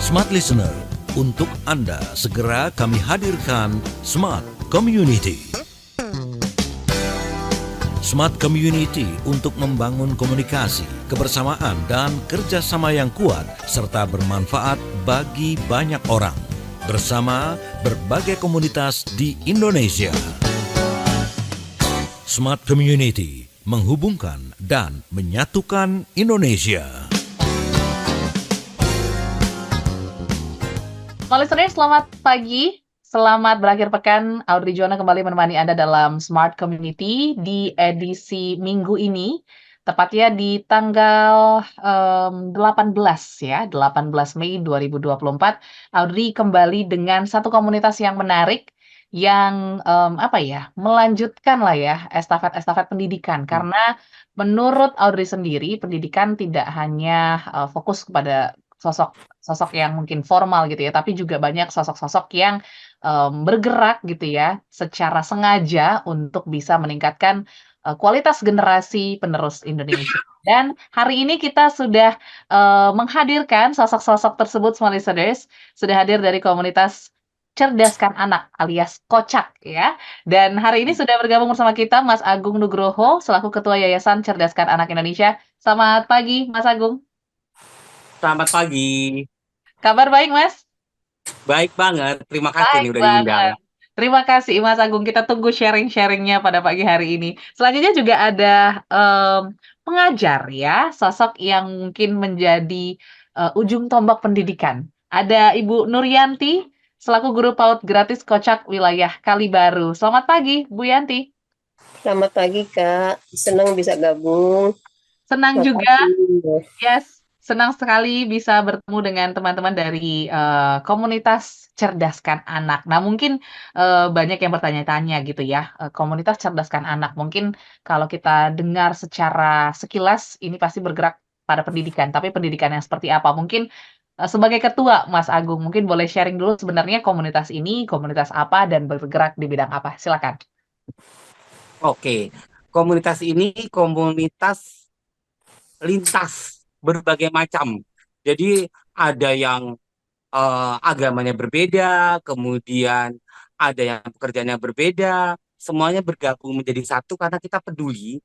Smart Listener, untuk Anda segera kami hadirkan Smart Community. Smart Community untuk membangun komunikasi, kebersamaan, dan kerjasama yang kuat serta bermanfaat bagi banyak orang bersama berbagai komunitas di Indonesia. Smart Community menghubungkan dan menyatukan Indonesia. Listeners, selamat pagi, selamat berakhir pekan. Audrey Joana kembali menemani Anda dalam Smart Community di edisi minggu ini, tepatnya di tanggal 18 ya, 18 Mei 2024. Audrey kembali dengan satu komunitas yang menarik, yang melanjutkan lah ya estafet pendidikan. Karena menurut Audrey sendiri, pendidikan tidak hanya fokus kepada sosok yang mungkin formal gitu ya, tapi juga banyak sosok-sosok yang bergerak gitu ya, secara sengaja untuk bisa meningkatkan kualitas generasi penerus Indonesia. Dan hari ini kita sudah menghadirkan sosok-sosok tersebut, small listeners, sudah hadir dari komunitas Cerdaskan Anak alias Kocak ya. Dan hari ini sudah bergabung bersama kita Mas Agung Nugroho selaku Ketua Yayasan Cerdaskan Anak Indonesia. Selamat pagi, Mas Agung. Selamat pagi. Kabar baik, Mas? Baik banget. Terima kasih Baik nih udah diundang. banget. Terima kasih, Mas Agung. Kita tunggu sharing-sharingnya pada pagi hari ini. Selanjutnya juga ada pengajar ya, sosok yang mungkin menjadi ujung tombak pendidikan. Ada Ibu Nuryanti, selaku guru PAUD gratis Kocak wilayah Kalibaru. Selamat pagi, Bu Yanti. Selamat pagi, Kak. Senang bisa gabung. Senang Makasih. juga. Yes. Senang sekali bisa bertemu dengan teman-teman dari komunitas Cerdaskan Anak. Nah, mungkin banyak yang bertanya-tanya gitu ya, komunitas Cerdaskan Anak. Mungkin kalau kita dengar secara sekilas, ini pasti bergerak pada pendidikan. Tapi pendidikan yang seperti apa? Mungkin sebagai ketua, Mas Agung, mungkin boleh sharing dulu sebenarnya komunitas ini, komunitas apa, dan bergerak di bidang apa? Silakan. Oke, komunitas ini komunitas lintas berbagai macam. Jadi ada yang agamanya berbeda, kemudian ada yang pekerjaannya berbeda, semuanya bergabung menjadi satu karena kita peduli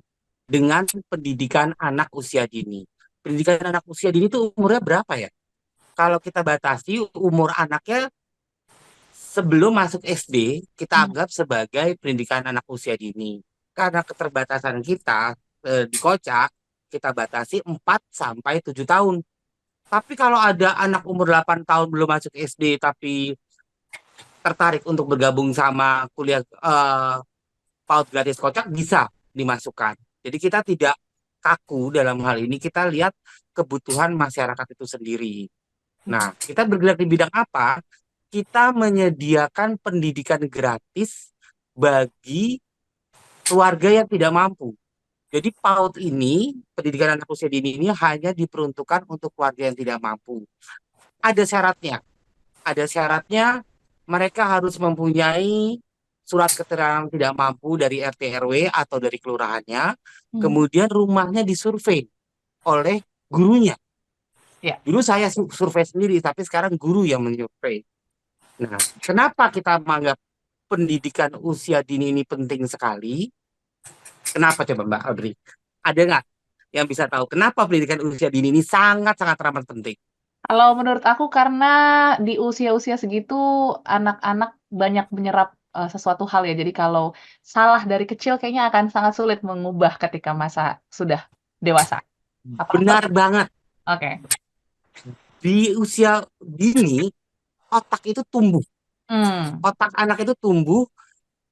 dengan pendidikan anak usia dini. Pendidikan anak usia dini itu umurnya berapa ya? Kalau kita batasi umur anaknya sebelum masuk SD, kita anggap sebagai pendidikan anak usia dini. Karena keterbatasan kita di Kocak, kita batasi 4 sampai 7 tahun. Tapi kalau ada anak umur 8 tahun belum masuk SD, tapi tertarik untuk bergabung sama kuliah PAUD gratis Kocak, bisa dimasukkan. Jadi kita tidak kaku dalam hal ini, kita lihat kebutuhan masyarakat itu sendiri. Nah, kita bergerak di bidang apa? Kita menyediakan pendidikan gratis bagi keluarga yang tidak mampu. Jadi PAUD ini, pendidikan anak usia dini ini hanya diperuntukkan untuk keluarga yang tidak mampu. Ada syaratnya. Ada syaratnya, mereka harus mempunyai surat keterangan tidak mampu dari RT RW atau dari kelurahannya. Kemudian rumahnya disurvei oleh gurunya. Ya. Dulu saya survei sendiri, tapi sekarang guru yang menyurvei. Nah, kenapa kita menganggap pendidikan usia dini ini penting sekali? Kenapa coba Mbak Audrey? Ada nggak yang bisa tahu kenapa pendidikan usia dini ini sangat-sangat amat penting? Kalau menurut aku karena di usia-usia segitu anak-anak banyak menyerap sesuatu hal ya. Jadi kalau salah dari kecil kayaknya akan sangat sulit mengubah ketika masa sudah dewasa. Benar banget. Oke. Di usia dini otak itu tumbuh. Otak anak itu tumbuh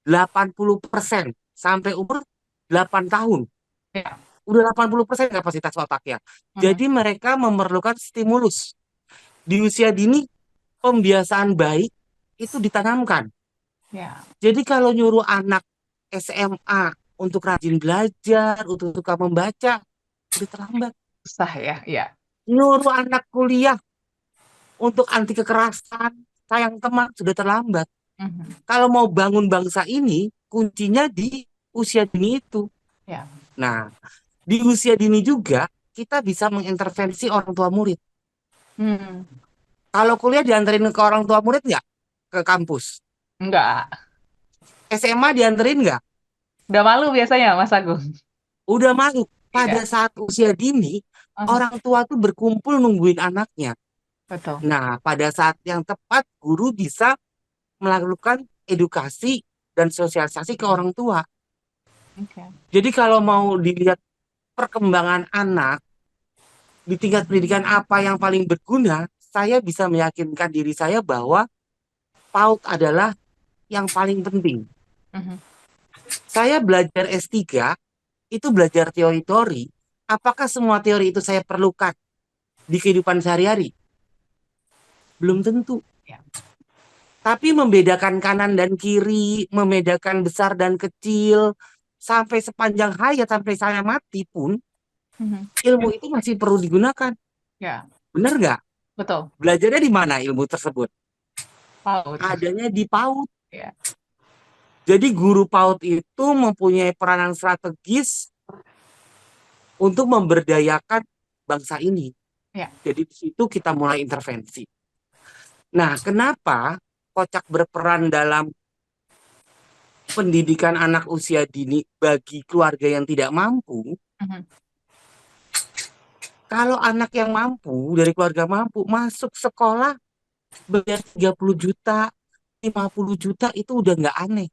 80% sampai umur 8 tahun. Ya. Udah 80% kapasitas otaknya. Jadi mereka memerlukan stimulus. Di usia dini pembiasaan baik itu ditanamkan. Ya. Jadi kalau nyuruh anak SMA untuk rajin belajar, untuk suka membaca, udah terlambat. Susah ya, ya. Nyuruh anak kuliah untuk anti kekerasan, sayang teman, sudah terlambat. Kalau mau bangun bangsa ini, kuncinya di usia dini itu. Ya. Nah, di usia dini juga kita bisa mengintervensi orang tua murid. Hmm, Kalau kuliah dianterin ke orang tua murid nggak? Ke kampus. enggak. SMA dianterin nggak? Udah malu biasanya, Mas Agung. Udah malu. Pada Iya. saat usia dini, Aha, orang tua tuh berkumpul nungguin anaknya. betul. Nah, pada saat yang tepat, guru bisa melakukan edukasi dan sosialisasi ke orang tua. Oke. Jadi kalau mau dilihat perkembangan anak di tingkat pendidikan apa yang paling berguna, saya bisa meyakinkan diri saya bahwa PAUD adalah yang paling penting. Mhm. Saya belajar S3, itu belajar teori-teori. Apakah semua teori itu saya perlukan di kehidupan sehari-hari? Belum tentu. Ya. Tapi membedakan kanan dan kiri, membedakan besar dan kecil, sampai sepanjang hayat, sampai saya mati pun, Mhm. ilmu itu masih perlu digunakan. Ya, Benar nggak? betul. Belajarnya di mana ilmu tersebut? Paut. Adanya di PAUD. Ya. Jadi guru PAUD itu mempunyai peranan strategis untuk memberdayakan bangsa ini. Ya. Jadi di situ kita mulai intervensi. Nah, kenapa Kocak berperan dalam pendidikan anak usia dini bagi keluarga yang tidak mampu? Mhm. Kalau anak yang mampu, dari keluarga mampu, masuk sekolah bayar 30 juta, 50 juta itu udah nggak aneh.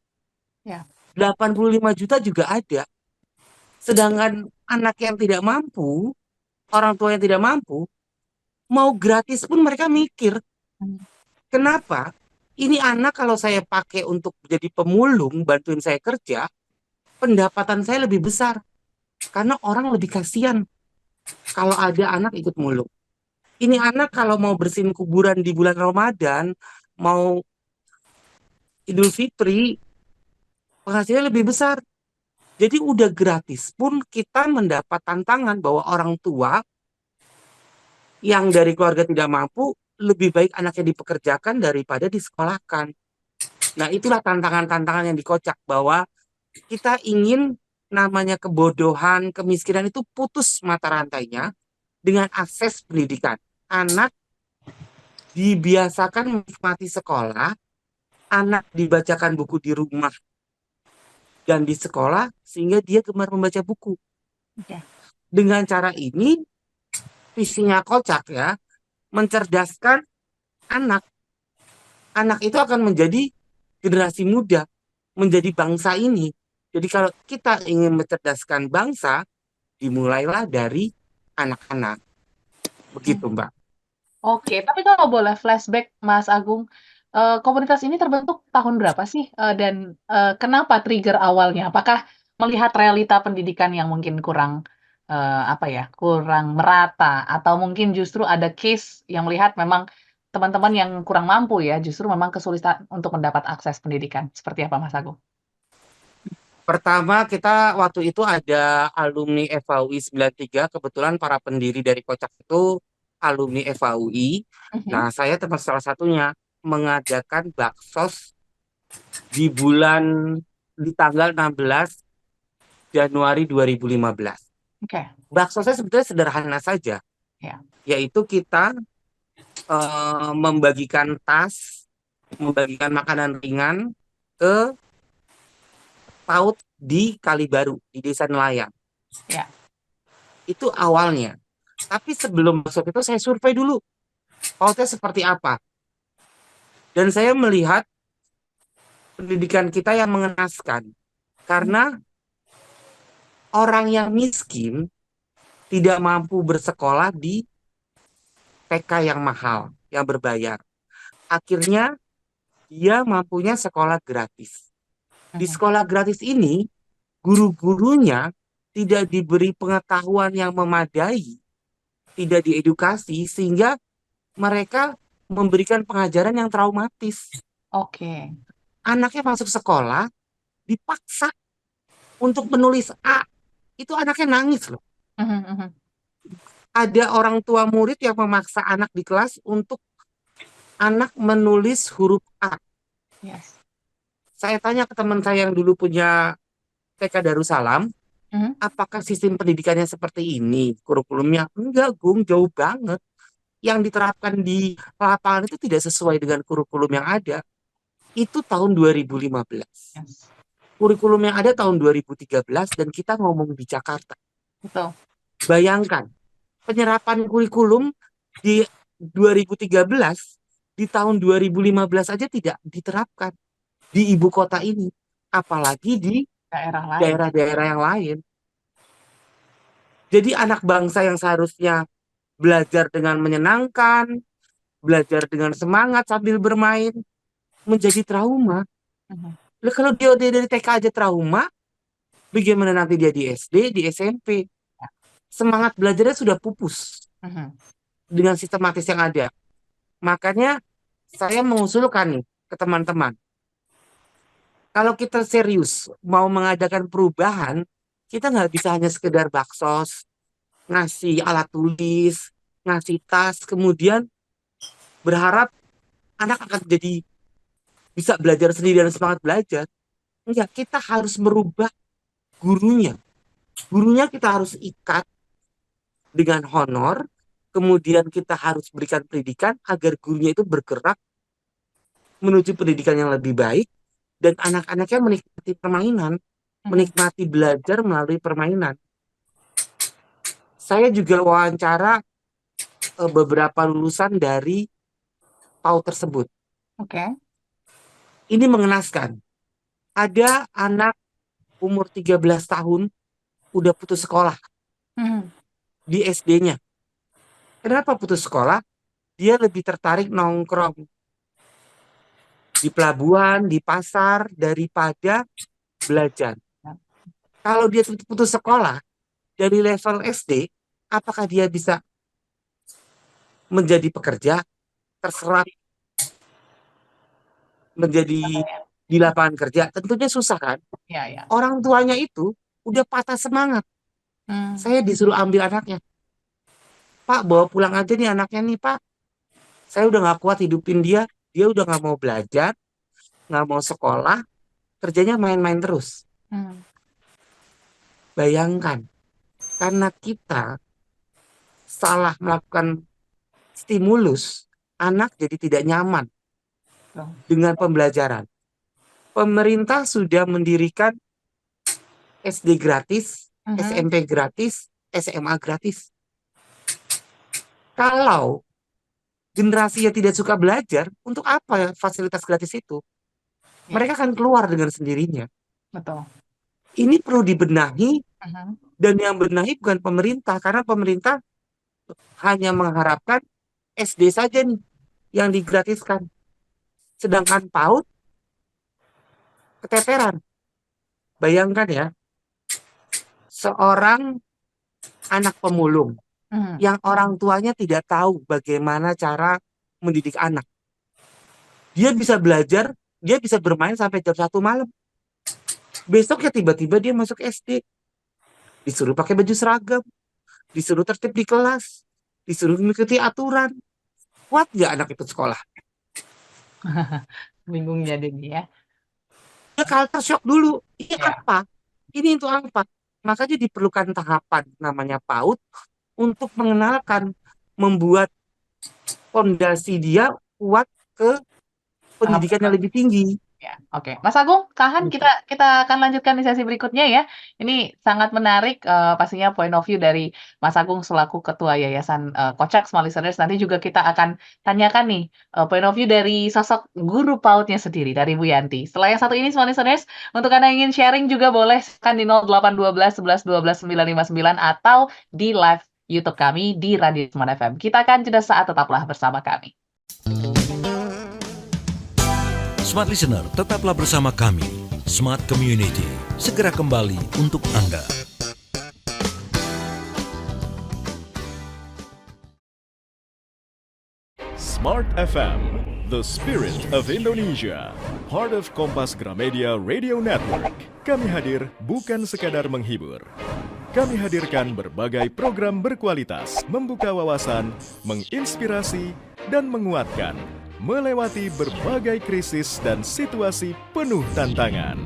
Ya. 85 juta juga ada. Sedangkan anak yang tidak mampu, orang tua yang tidak mampu, mau gratis pun mereka mikir. Mhm. Kenapa? Ini anak kalau saya pakai untuk jadi pemulung, bantuin saya kerja, pendapatan saya lebih besar. Karena orang lebih kasihan kalau ada anak ikut mulung. Ini anak kalau mau bersihin kuburan di bulan Ramadan, mau Idul Fitri, penghasilannya lebih besar. Jadi udah gratis pun kita mendapat tantangan bahwa orang tua yang dari keluarga tidak mampu, lebih baik anaknya dipekerjakan daripada disekolahkan. Nah, itulah tantangan-tantangan yang dikocak bahwa kita ingin namanya kebodohan, kemiskinan itu putus mata rantainya dengan akses pendidikan. Anak dibiasakan menikmati sekolah, anak dibacakan buku di rumah dan di sekolah sehingga dia gemar membaca buku. Oke. Dengan cara ini, visinya Kocak ya, mencerdaskan anak. Anak itu akan menjadi generasi muda, menjadi bangsa ini. Jadi kalau kita ingin mencerdaskan bangsa, dimulailah dari anak-anak. Begitu, Mhm. Mbak. Oke, tapi kalau boleh flashback, Mas Agung, komunitas ini terbentuk tahun berapa sih? Dan, kenapa trigger awalnya? Apakah melihat realita pendidikan yang mungkin kurang, apa ya, kurang merata, atau mungkin justru ada case yang melihat memang teman-teman yang kurang mampu ya, justru memang kesulitan untuk mendapat akses pendidikan. Seperti apa, Mas Agung? Pertama, kita waktu itu ada alumni FAUI 93, kebetulan para pendiri dari Kocak itu alumni FAUI. Mhm. Nah, saya termasuk salah satunya mengadakan baksos di tanggal 16 Januari 2015. Oke, Baksosnya sebetulnya sederhana saja, ya. yaitu kita membagikan tas, membagikan makanan ringan ke PAUD di Kalibaru, di Desa Nelayan. Ya. Itu awalnya. Tapi sebelum masuk itu saya survei dulu, PAUD-nya seperti apa. Dan saya melihat pendidikan kita yang mengenaskan. Karena orang yang miskin tidak mampu bersekolah di TK yang mahal, yang berbayar. Akhirnya dia mampunya sekolah gratis. Di Mhm. sekolah gratis ini, guru-gurunya tidak diberi pengetahuan yang memadai, tidak diedukasi, sehingga mereka memberikan pengajaran yang traumatis. Oke. Anaknya masuk sekolah, dipaksa untuk menulis A. Itu anaknya nangis loh. Mhm, mhm. Ada orang tua murid yang memaksa anak di kelas untuk anak menulis huruf A. Yes. Saya tanya ke teman saya yang dulu punya TK Darussalam, Mhm. Apakah sistem pendidikannya seperti ini, kurikulumnya? Enggak, Gung, jauh banget. Yang diterapkan di lapangan itu tidak sesuai dengan kurikulum yang ada. Itu tahun 2015. Yes. Kurikulum yang ada tahun 2013 dan kita ngomong di Jakarta. Betul. Bayangkan, penyerapan kurikulum di 2013, di tahun 2015 aja tidak diterapkan di ibu kota ini. Apalagi di Daerah lain. daerah-daerah yang lain. Jadi anak bangsa yang seharusnya belajar dengan menyenangkan, belajar dengan semangat sambil bermain, menjadi trauma. Mhm. Lah kalau dia dari TK aja trauma, bagaimana nanti dia di SD, di SMP? Semangat belajarnya sudah pupus Mhm. dengan sistematis yang ada. Makanya saya mengusulkan nih ke teman-teman, kalau kita serius mau mengadakan perubahan, kita nggak bisa hanya sekedar baksos, ngasih alat tulis, ngasih tas, kemudian berharap anak akan jadi bisa belajar sendiri dan semangat belajar. Enggak, kita harus merubah gurunya. Gurunya kita harus ikat dengan honor, kemudian kita harus berikan pendidikan agar gurunya itu bergerak menuju pendidikan yang lebih baik, dan anak-anaknya menikmati permainan, menikmati belajar melalui permainan. Saya juga wawancara beberapa lulusan dari PAUD tersebut. Oke. Ini mengenaskan. Ada anak umur 13 tahun udah putus sekolah Mhm. di SD-nya. Kenapa putus sekolah? Dia lebih tertarik nongkrong di pelabuhan, di pasar, daripada belajar. Kalau dia putus sekolah dari level SD, apakah dia bisa menjadi pekerja, terserap menjadi di lapangan kerja? Tentunya susah kan? Ya, ya. Orang tuanya itu udah patah semangat. Saya disuruh ambil anaknya. Pak, bawa pulang aja nih anaknya nih, Pak. Saya udah gak kuat hidupin dia. Dia udah gak mau belajar, gak mau sekolah, kerjanya main-main terus. Bayangkan, karena kita salah melakukan stimulus, anak jadi tidak nyaman dengan pembelajaran. Pemerintah sudah mendirikan SD gratis, SMP gratis, SMA gratis. Kalau generasi yang tidak suka belajar, untuk apa ya fasilitas gratis itu? Mereka akan keluar dengan sendirinya. Betul. Ini perlu dibenahi, dan yang benahi bukan pemerintah, karena pemerintah hanya mengharapkan SD saja nih yang digratiskan. Sedangkan PAUD keteteran. Bayangkan ya, seorang anak pemulung yang orang tuanya tidak tahu bagaimana cara mendidik anak. Dia bisa belajar, dia bisa bermain sampai jam 1 malam. Besok ya tiba-tiba dia masuk SD. Disuruh pakai baju seragam, disuruh tertib di kelas, disuruh mengikuti aturan. Kuat nggak anak itu sekolah? Bingung jadi nih ya. Dia culture shock dulu. Ini Ya. apa? Ini itu apa? Makanya diperlukan tahapan namanya PAUD untuk mengenalkan, membuat fondasi dia kuat ke pendidikan yang lebih tinggi. Ya, oke. Mas Agung, tahan, kita akan lanjutkan di sesi berikutnya ya. Ini sangat menarik pastinya point of view dari Mas Agung selaku Ketua Yayasan Kocak Small Listeners. Nanti juga kita akan tanyakan nih point of view dari sosok guru PAUD-nya sendiri dari Bu Yanti. Setelah yang satu ini Small Listeners, untuk Anda yang ingin sharing juga boleh kan di 0812 11 12 959 atau di live YouTube kami di Radio Smart FM. Kita akan jeda saat, tetaplah bersama kami. Smart Listener, tetaplah bersama kami. Smart Community, segera kembali untuk Anda. Smart FM, the spirit of Indonesia. Part of Kompas Gramedia Radio Network. Kami hadir bukan sekadar menghibur. Kami hadirkan berbagai program berkualitas, membuka wawasan, menginspirasi, dan menguatkan, melewati berbagai krisis dan situasi penuh tantangan.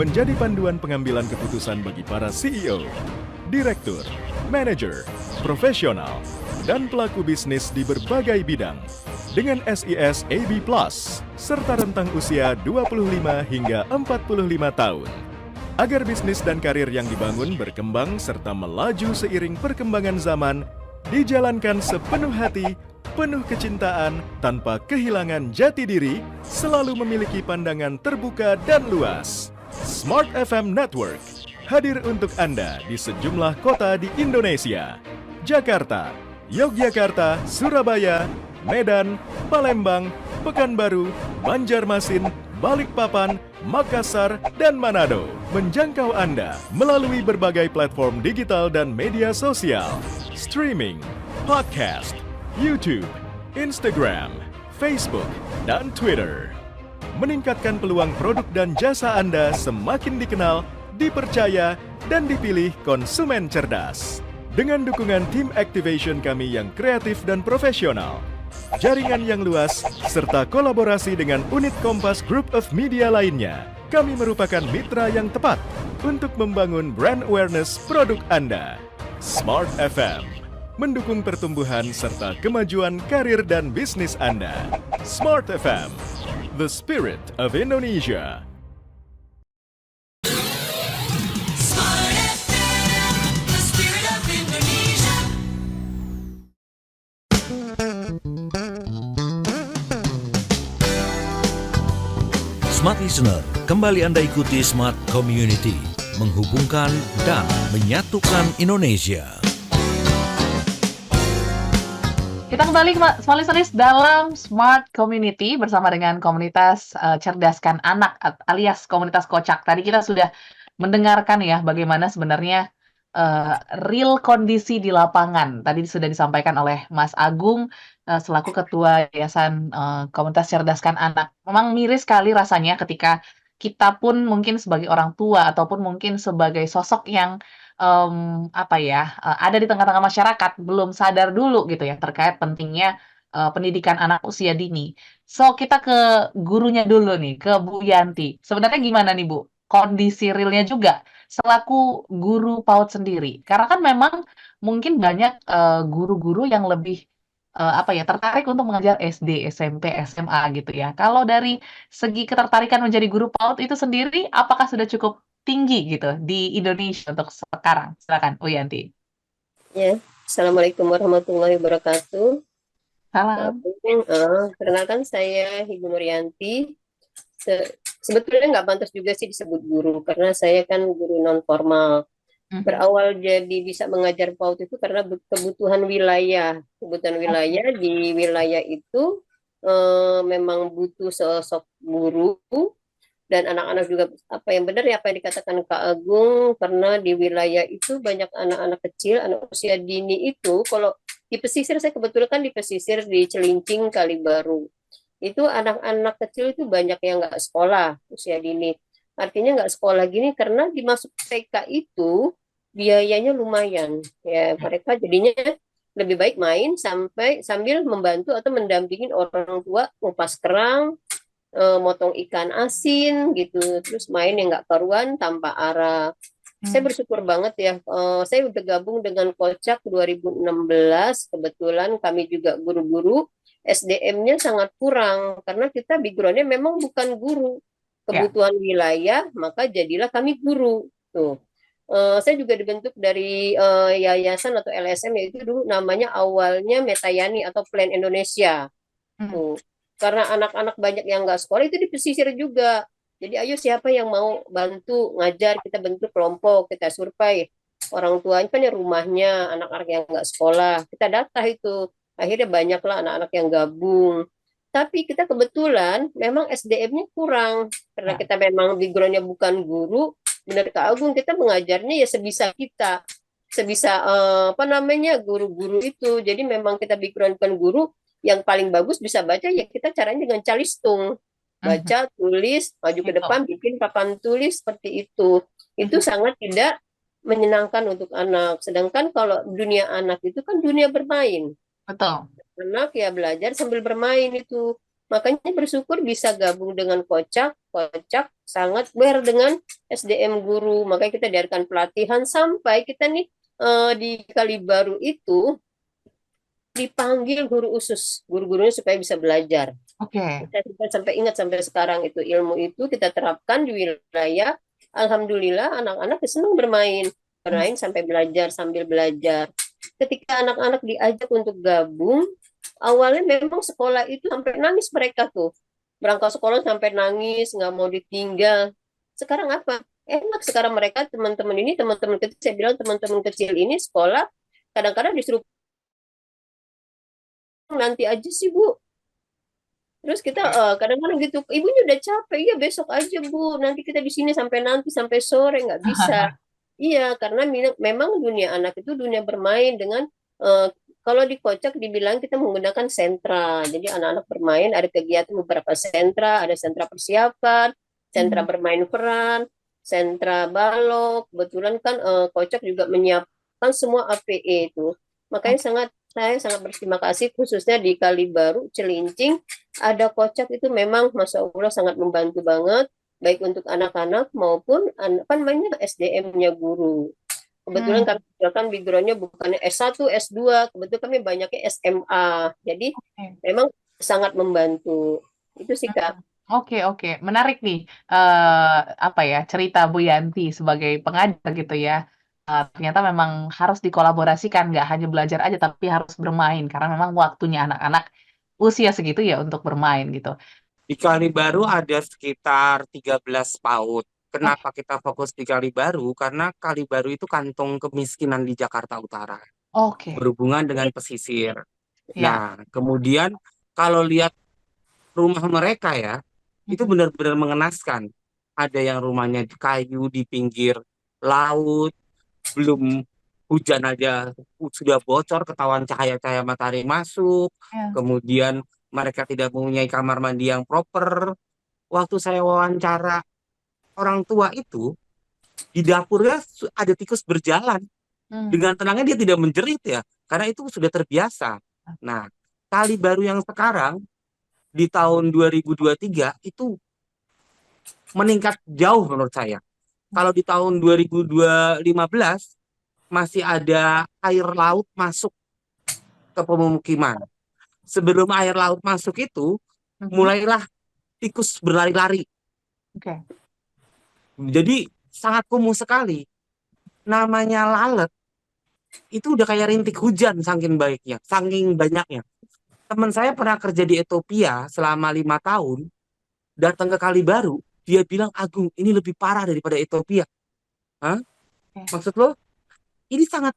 menjadi panduan pengambilan keputusan bagi para CEO, direktur, manajer, profesional, dan pelaku bisnis di berbagai bidang. Dengan SIS AB+, serta rentang usia 25 hingga 45 tahun. Agar bisnis dan karir yang dibangun berkembang serta melaju seiring perkembangan zaman, dijalankan sepenuh hati, penuh kecintaan, tanpa kehilangan jati diri, selalu memiliki pandangan terbuka dan luas. Smart FM Network hadir untuk Anda di sejumlah kota di Indonesia. Jakarta, Yogyakarta, Surabaya, Medan, Palembang, Pekanbaru, Banjarmasin, Balikpapan, Makassar, dan Manado. Menjangkau Anda melalui berbagai platform digital dan media sosial, streaming, podcast, YouTube, Instagram, Facebook, dan Twitter. Meningkatkan peluang produk dan jasa Anda semakin dikenal, dipercaya, dan dipilih konsumen cerdas. Dengan dukungan tim activation kami yang kreatif dan profesional, jaringan yang luas, serta kolaborasi dengan unit Kompas Group of Media lainnya, kami merupakan mitra yang tepat untuk membangun brand awareness produk Anda. Smart FM mendukung pertumbuhan serta kemajuan karir dan bisnis Anda. Smart FM, the spirit of Indonesia. Smart FM, the spirit of Indonesia. Smart Listener, kembali Anda ikuti Smart Community, menghubungkan dan menyatukan Indonesia. Kita kembali ke Smart Listeners dalam Smart Community bersama dengan komunitas Cerdaskan Anak alias komunitas Kocak. Tadi kita sudah mendengarkan ya bagaimana sebenarnya real kondisi di lapangan. Tadi sudah disampaikan oleh Mas Agung selaku Ketua Yayasan Komunitas Cerdaskan Anak. Memang miris sekali rasanya ketika kita pun mungkin sebagai orang tua ataupun mungkin sebagai sosok yang ada di tengah-tengah masyarakat belum sadar dulu gitu ya terkait pentingnya pendidikan anak usia dini. So kita ke gurunya dulu nih, ke Bu Yanti. Sebenarnya gimana nih Bu? Kondisi realnya juga selaku guru PAUD sendiri. Karena kan memang mungkin banyak guru-guru yang lebih tertarik untuk mengajar SD, SMP, SMA gitu ya. Kalau dari segi ketertarikan menjadi guru PAUD itu sendiri, apakah sudah cukup tinggi gitu di Indonesia untuk sekarang? Silakan, Bu Yanti. Ya, Assalamualaikum warahmatullahi wabarakatuh. Salam. Perkenalkan saya Ibu Nuryanti. Sebetulnya nggak pantas juga sih disebut guru, karena saya kan guru non formal. Berawal jadi bisa mengajar PAUD itu karena kebutuhan wilayah. Kebutuhan wilayah di wilayah itu memang butuh sosok guru, dan anak-anak juga apa yang dikatakan Kak Agung, karena di wilayah itu banyak anak-anak kecil, anak usia dini itu. Kalau di pesisir, saya kebetulan kan di pesisir di Cilincing, Kalibaru, itu anak-anak kecil itu banyak yang nggak sekolah usia dini. Artinya nggak sekolah gini karena dimasuk TK itu biayanya lumayan ya, mereka jadinya lebih baik main sambil membantu atau mendampingin orang tua ngupas kerang, motong ikan asin gitu, terus main yang nggak karuan tanpa arah. Saya bersyukur banget ya, saya udah gabung dengan Kocak 2016. Kebetulan kami juga guru-guru, SDM-nya sangat kurang karena kita background-nya memang bukan guru. Kebutuhan wilayah, maka jadilah kami guru. Tuh. Saya juga dibentuk dari yayasan atau LSM, yaitu dulu namanya awalnya Metayani atau Plan Indonesia. Tuh. Karena anak-anak banyak yang nggak sekolah itu di pesisir juga. Jadi ayo siapa yang mau bantu ngajar, kita bentuk kelompok, kita survei orang tuanya kan ya rumahnya anak-anak yang nggak sekolah, kita data itu. Akhirnya banyaklah anak-anak yang gabung. Tapi kita kebetulan memang SDM-nya kurang karena kita memang background-nya bukan guru. Benar Kak Agung, kita mengajarnya ya sebisa kita, sebisa guru-guru itu. Jadi memang kita background bukan guru, yang paling bagus bisa baca ya kita caranya dengan calistung, baca, tulis, maju ke depan, bikin papan tulis seperti itu. Itu sangat tidak menyenangkan untuk anak. Sedangkan kalau dunia anak itu kan dunia bermain. Betul. Anak ya belajar sambil bermain itu. Makanya bersyukur bisa gabung dengan Kocak. Kocak sangat aware dengan SDM guru. Makanya kita diadakan pelatihan sampai kita nih di Kalibaru itu dipanggil guru usus, guru-gurunya supaya bisa belajar. Oke. Kita sampai ingat sampai sekarang itu ilmu itu kita terapkan di wilayah. Alhamdulillah anak-anak senang bermain sampai belajar sambil belajar. Ketika anak-anak diajak untuk gabung, awalnya memang sekolah itu sampai nangis mereka tuh. Berangkat sekolah sampai nangis, nggak mau ditinggal. Sekarang apa? Enak sekarang mereka teman-teman ini, teman-teman kecil, saya bilang teman-teman kecil ini sekolah kadang-kadang disuruh nanti aja sih Bu. Terus kita kadang-kadang gitu, ibunya udah capek, iya besok aja Bu, nanti kita di sini sampai nanti sampai sore nggak bisa. Iya, karena memang dunia anak itu dunia bermain dengan kalau di Kocak dibilang kita menggunakan sentra. Jadi anak-anak bermain ada kegiatan beberapa sentra, ada sentra persiapan, sentra bermain peran, sentra balok. Kebetulan kan Kocak juga menyiapkan semua APE itu. Makanya saya sangat berterima kasih khususnya di Kalibaru, Cilincing, ada Kocak itu memang Masya Allah sangat membantu banget, baik untuk anak-anak maupun apa namanya SDM-nya guru. Kebetulan kami kan background-nya bukannya S1, S2, kebetulan kami banyaknya SMA. Jadi memang sangat membantu. Itu sih Kak. Oke. Menarik nih, apa ya, cerita Bu Yanti sebagai pengajar gitu ya. Ternyata memang harus dikolaborasikan, nggak hanya belajar aja, tapi harus bermain. Karena memang waktunya anak-anak usia segitu ya untuk bermain gitu. Di Kalibaru ada sekitar 13 PAUD. Oke. Kenapa kita fokus di Kalibaru? Karena Kalibaru itu kantong kemiskinan di Jakarta Utara, Oke. berhubungan dengan pesisir. Ya. Nah, kemudian kalau lihat rumah mereka ya, itu benar-benar mengenaskan. Ada yang rumahnya di kayu di pinggir laut, belum hujan aja sudah bocor, ketahuan cahaya-cahaya matahari masuk. Ya. Kemudian mereka tidak mempunyai kamar mandi yang proper. Waktu saya wawancara orang tua itu, di dapurnya ada tikus berjalan. Dengan tenangnya dia tidak menjerit ya, karena itu sudah terbiasa. Nah, Kalibaru yang sekarang di tahun 2023 itu meningkat jauh menurut saya. Kalau di tahun 2015 masih ada air laut masuk ke pemukiman. Sebelum air laut masuk itu, mulailah tikus berlari-lari. Oke. Jadi sangat kumuh sekali. Namanya lalat, itu udah kayak rintik hujan saking baiknya, saking banyaknya. Teman saya pernah kerja di Ethiopia selama 5 tahun, datang ke Kalibaru, dia bilang, Agung, ini lebih parah daripada Ethiopia. Hah? Maksud lo? Ini sangat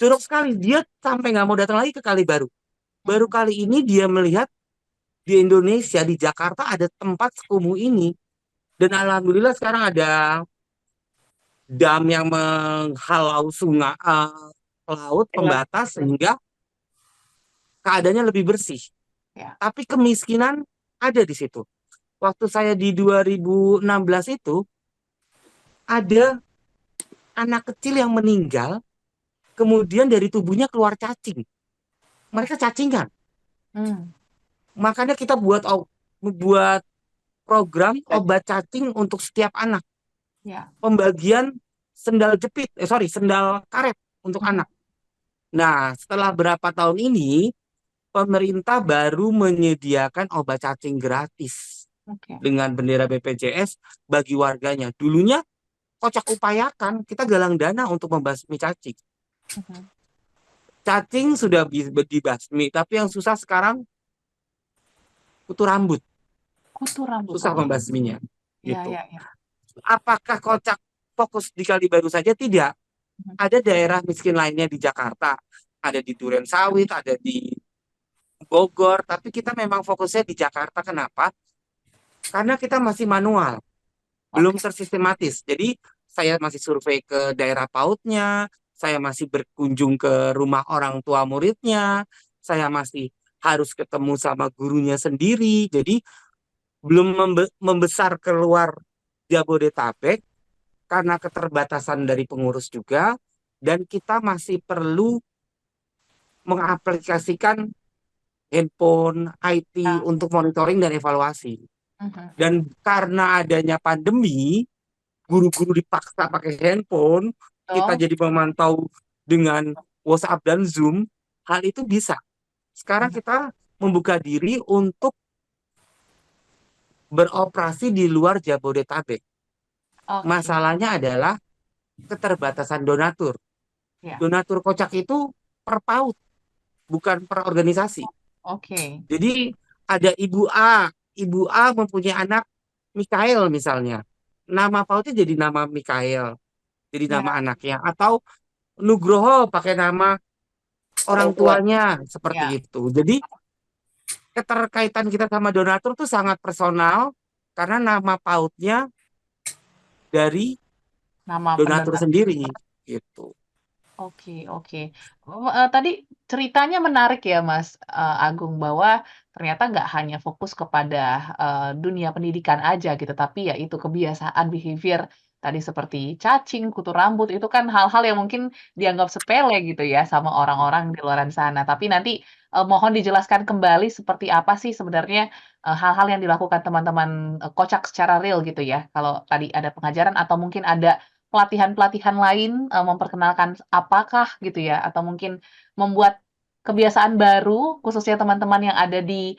jorok sekali. Dia sampai nggak mau datang lagi ke Kalibaru. Baru kali ini dia melihat di Indonesia, di Jakarta ada tempat sekumuh ini. Dan alhamdulillah sekarang ada dam yang menghalau sungai, laut, pembatas, sehingga keadaannya lebih bersih. Ya. Tapi kemiskinan ada di situ. Waktu saya di 2016 itu, ada anak kecil yang meninggal, kemudian dari tubuhnya keluar cacing. Mereka cacingan. Makanya kita buat program obat cacing untuk setiap anak. Ya. Pembagian sendal sendal karet untuk anak. Nah, setelah berapa tahun ini, pemerintah baru menyediakan obat cacing gratis dengan bendera BPJS bagi warganya. Dulunya Kocak upayakan, kita galang dana untuk membasmi cacing. Cacing sudah dibasmi, tapi yang susah sekarang kutu rambut. Kutu rambut. Susah membasminya. Ya. Gitu. Apakah Kocak fokus di Kalibaru saja? Tidak. Ada daerah miskin lainnya di Jakarta. Ada di Duren Sawit, ada di Bogor. Tapi kita memang fokusnya di Jakarta. Kenapa? Karena kita masih manual. Belum tersistematis. Jadi saya masih survei ke daerah PAUD-nya. Saya masih berkunjung ke rumah orang tua muridnya. Saya masih harus ketemu sama gurunya sendiri. Jadi belum membesar keluar Jabodetabek karena keterbatasan dari pengurus juga, dan kita masih perlu mengaplikasikan handphone, IT Ya. untuk monitoring dan evaluasi. Mhm. Dan karena adanya pandemi, guru-guru dipaksa pakai handphone, kita Betul. jadi memantau dengan WhatsApp dan Zoom, hal itu bisa. Sekarang Mhm. kita membuka diri untuk beroperasi di luar Jabodetabek. Oke. Masalahnya adalah keterbatasan donatur. Ya. Donatur kocak itu per PAUD, bukan per organisasi. Oke. Jadi ada Ibu A mempunyai anak Mikael misalnya. Nama PAUDnya jadi nama Mikael, jadi Ya. nama anaknya. Atau Nugroho pakai nama orang Orang tua. tuanya, Ya. seperti itu. Jadi keterkaitan kita sama donatur tuh sangat personal karena nama PAUDnya dari Nama donatur pendonor. sendiri gitu. Oke, oke. Tadi ceritanya menarik ya, Mas, Agung, bahwa ternyata nggak hanya fokus kepada, dunia pendidikan aja gitu, tapi ya itu kebiasaan behavior tadi seperti cacing, kutu rambut, itu kan hal-hal yang mungkin dianggap sepele gitu ya sama orang-orang di luaran sana. Tapi nanti, mohon dijelaskan kembali seperti apa sih sebenarnya, hal-hal yang dilakukan teman-teman, kocak secara real gitu ya. Kalau tadi ada pengajaran atau mungkin ada pelatihan-pelatihan lain, memperkenalkan apakah gitu ya, atau mungkin membuat kebiasaan baru, khususnya teman-teman yang ada di,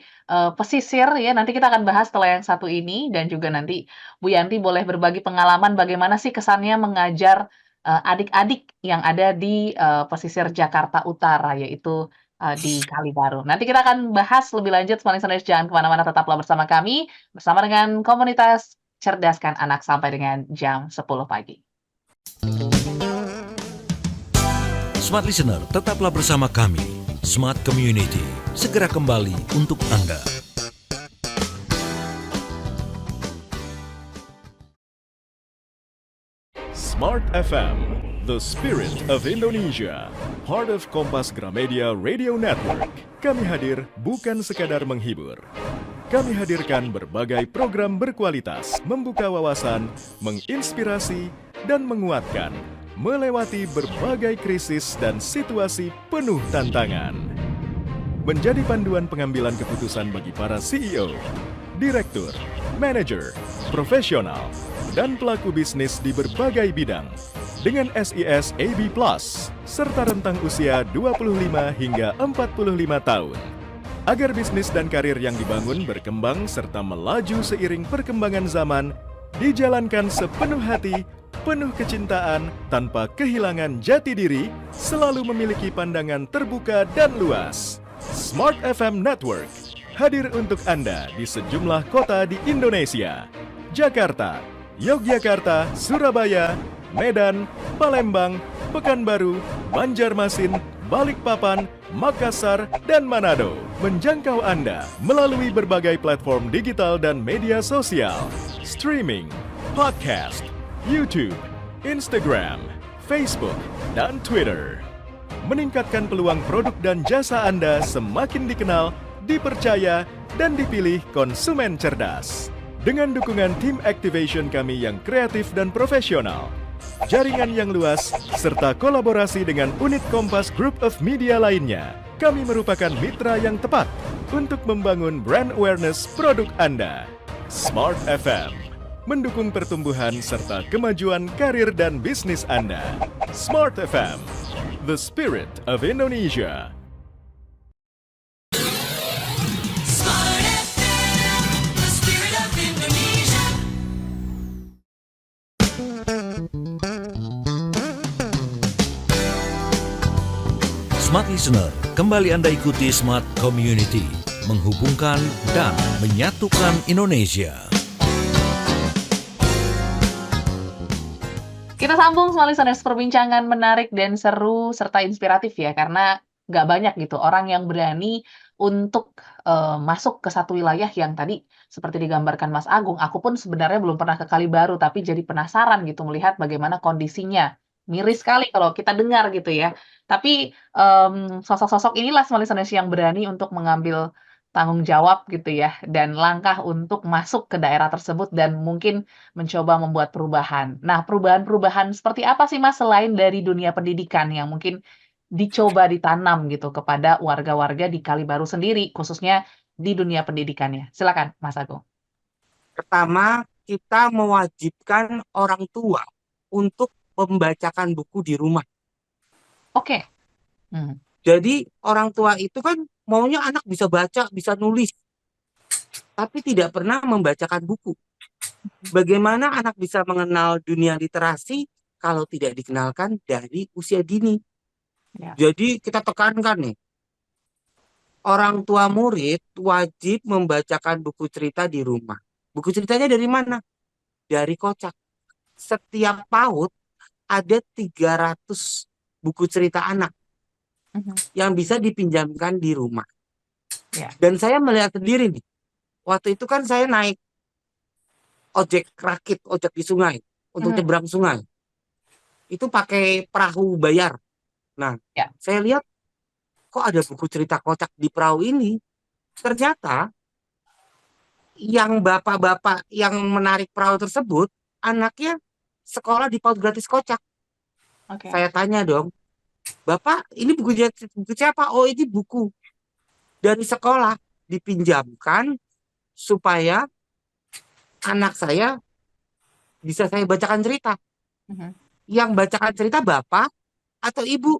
pesisir ya, nanti kita akan bahas setelah yang satu ini, dan juga nanti Bu Yanti boleh berbagi pengalaman bagaimana sih kesannya mengajar, adik-adik yang ada di, pesisir Jakarta Utara, yaitu, di Kalibaru. Nanti kita akan bahas lebih lanjut, semua listeners jangan kemana mana, tetaplah bersama kami, bersama dengan komunitas Cerdaskan Anak sampai dengan jam 10 pagi. Smart Listener, tetaplah bersama kami. Smart Community, segera kembali untuk Anda. Smart FM, the spirit of Indonesia, part of Kompas Gramedia Radio Network. Kami hadir bukan sekadar menghibur. Kami hadirkan berbagai program berkualitas, membuka wawasan, menginspirasi, dan menguatkan, melewati berbagai krisis dan situasi penuh tantangan. Menjadi panduan pengambilan keputusan bagi para CEO, direktur, manajer, profesional, dan pelaku bisnis di berbagai bidang dengan SIS AB Plus serta rentang usia 25 hingga 45 tahun. Agar bisnis dan karir yang dibangun berkembang serta melaju seiring perkembangan zaman, dijalankan sepenuh hati, penuh kecintaan, tanpa kehilangan jati diri, selalu memiliki pandangan terbuka dan luas. Smart FM Network hadir untuk Anda di sejumlah kota di Indonesia. Jakarta, Yogyakarta, Surabaya, Medan, Palembang, Pekanbaru, Banjarmasin, Balikpapan, Makassar, dan Manado. Menjangkau Anda melalui berbagai platform digital dan media sosial, streaming, podcast, YouTube, Instagram, Facebook, dan Twitter. Meningkatkan peluang produk dan jasa Anda semakin dikenal, dipercaya, dan dipilih konsumen cerdas. Dengan dukungan tim activation kami yang kreatif dan profesional, jaringan yang luas, serta kolaborasi dengan unit Kompas Group of Media lainnya, kami merupakan mitra yang tepat untuk membangun brand awareness produk Anda. Smart FM, mendukung pertumbuhan serta kemajuan karir dan bisnis Anda. Smart FM, the spirit of Indonesia. Smart FM, the spirit of Indonesia. Smart Listener, kembali Anda ikuti Smart Community, menghubungkan dan menyatukan Indonesia. Kita sambung Smart Listeners, perbincangan menarik dan seru serta inspiratif ya, karena nggak banyak gitu orang yang berani untuk masuk ke satu wilayah yang tadi seperti digambarkan Mas Agung. Aku pun sebenarnya belum pernah ke Kalibaru, tapi jadi penasaran gitu melihat bagaimana kondisinya. Miris sekali kalau kita dengar gitu ya. Tapi sosok-sosok inilah Smart Listeners yang berani untuk mengambil tanggung jawab gitu ya, dan langkah untuk masuk ke daerah tersebut dan mungkin mencoba membuat perubahan. Nah, perubahan-perubahan seperti apa sih Mas selain dari dunia pendidikan yang mungkin dicoba ditanam gitu kepada warga-warga di Kalibaru sendiri, khususnya di dunia pendidikannya? Silakan, Mas Agung. Pertama, kita mewajibkan orang tua untuk membacakan buku di rumah. Oke. Hmm. Jadi orang tua itu kan maunya anak bisa baca, bisa nulis, tapi tidak pernah membacakan buku. Bagaimana anak bisa mengenal dunia literasi kalau tidak dikenalkan dari usia dini? Ya. Jadi kita tekankan nih, orang tua murid wajib membacakan buku cerita di rumah. Buku ceritanya dari mana? Dari Kocak. Setiap PAUD ada 300 buku cerita anak Mhm. yang bisa dipinjamkan di rumah. Ya. Dan saya melihat sendiri nih, waktu itu kan saya naik ojek rakit, ojek di sungai, untuk Mhm. nyebrang sungai. Itu pakai perahu bayar. Nah, Ya. saya lihat kok ada buku cerita Kocak di perahu ini. Ternyata yang bapak-bapak yang menarik perahu tersebut, anaknya sekolah di PAUD gratis Kocak. Oke. Saya tanya dong, Bapak, ini buku siapa? Oh, ini buku dari sekolah dipinjamkan supaya anak saya bisa saya bacakan cerita. Mhm. Yang bacakan cerita bapak atau ibu?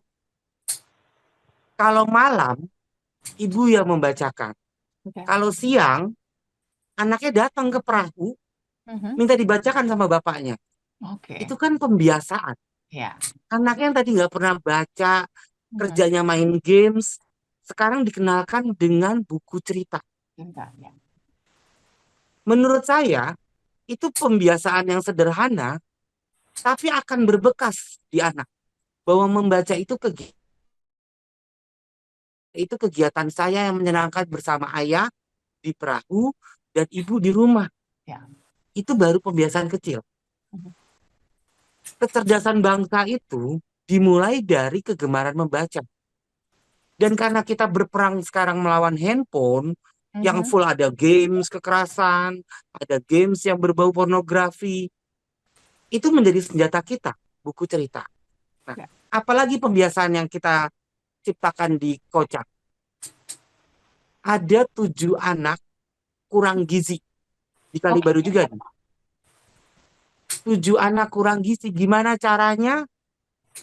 Kalau malam, ibu yang membacakan. Oke. Kalau siang, anaknya datang ke perahu, Mhm. minta dibacakan sama bapaknya. Oke. Itu kan pembiasaan. Ya. Anaknya yang tadi nggak pernah baca, Mhm. kerjanya main games, sekarang dikenalkan dengan buku cerita. Cerita, ya. Menurut saya, itu pembiasaan yang sederhana, tapi akan berbekas di anak. Bahwa membaca itu kegiatan saya yang menyenangkan bersama ayah di perahu dan ibu di rumah. Ya. Itu baru pembiasaan kecil. Mhm. Kecerdasan bangsa itu dimulai dari kegemaran membaca. Dan karena kita berperang sekarang melawan handphone, yang Mhm. full ada games kekerasan, ada games yang berbau pornografi, itu menjadi senjata kita, buku cerita. Nah, Ya. apalagi pembiasaan yang kita ciptakan di Kocak. Ada 7 anak kurang gizi di Oke. Kalibaru juga nih. 7 anak kurang gizi. Gimana caranya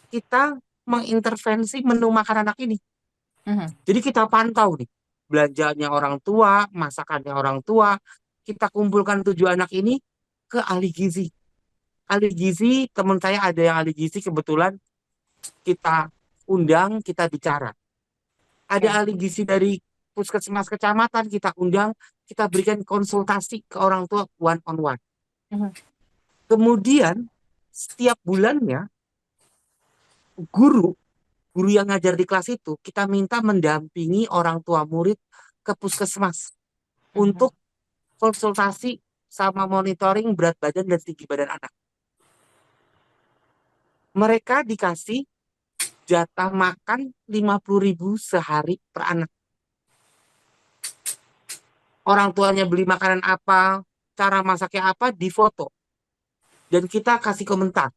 kita mengintervensi menu makan anak ini? Mhm. Jadi kita pantau nih, belanjaannya orang tua, masakannya orang tua. Kita kumpulkan 7 anak ini ke ahli gizi. Ahli gizi, teman saya ada yang ahli gizi, kebetulan kita undang, kita bicara. Ada Oke. ahli gizi dari puskesmas kecamatan, kita undang, kita berikan konsultasi ke orang tua one on one. Mhm. Kemudian setiap bulannya guru guru yang ngajar di kelas itu kita minta mendampingi orang tua murid ke puskesmas Mhm. untuk konsultasi sama monitoring berat badan dan tinggi badan anak. Mereka dikasih jatah makan 50.000 sehari per anak. Orang tuanya beli makanan apa, cara masaknya apa, difoto. Dan kita kasih komentar.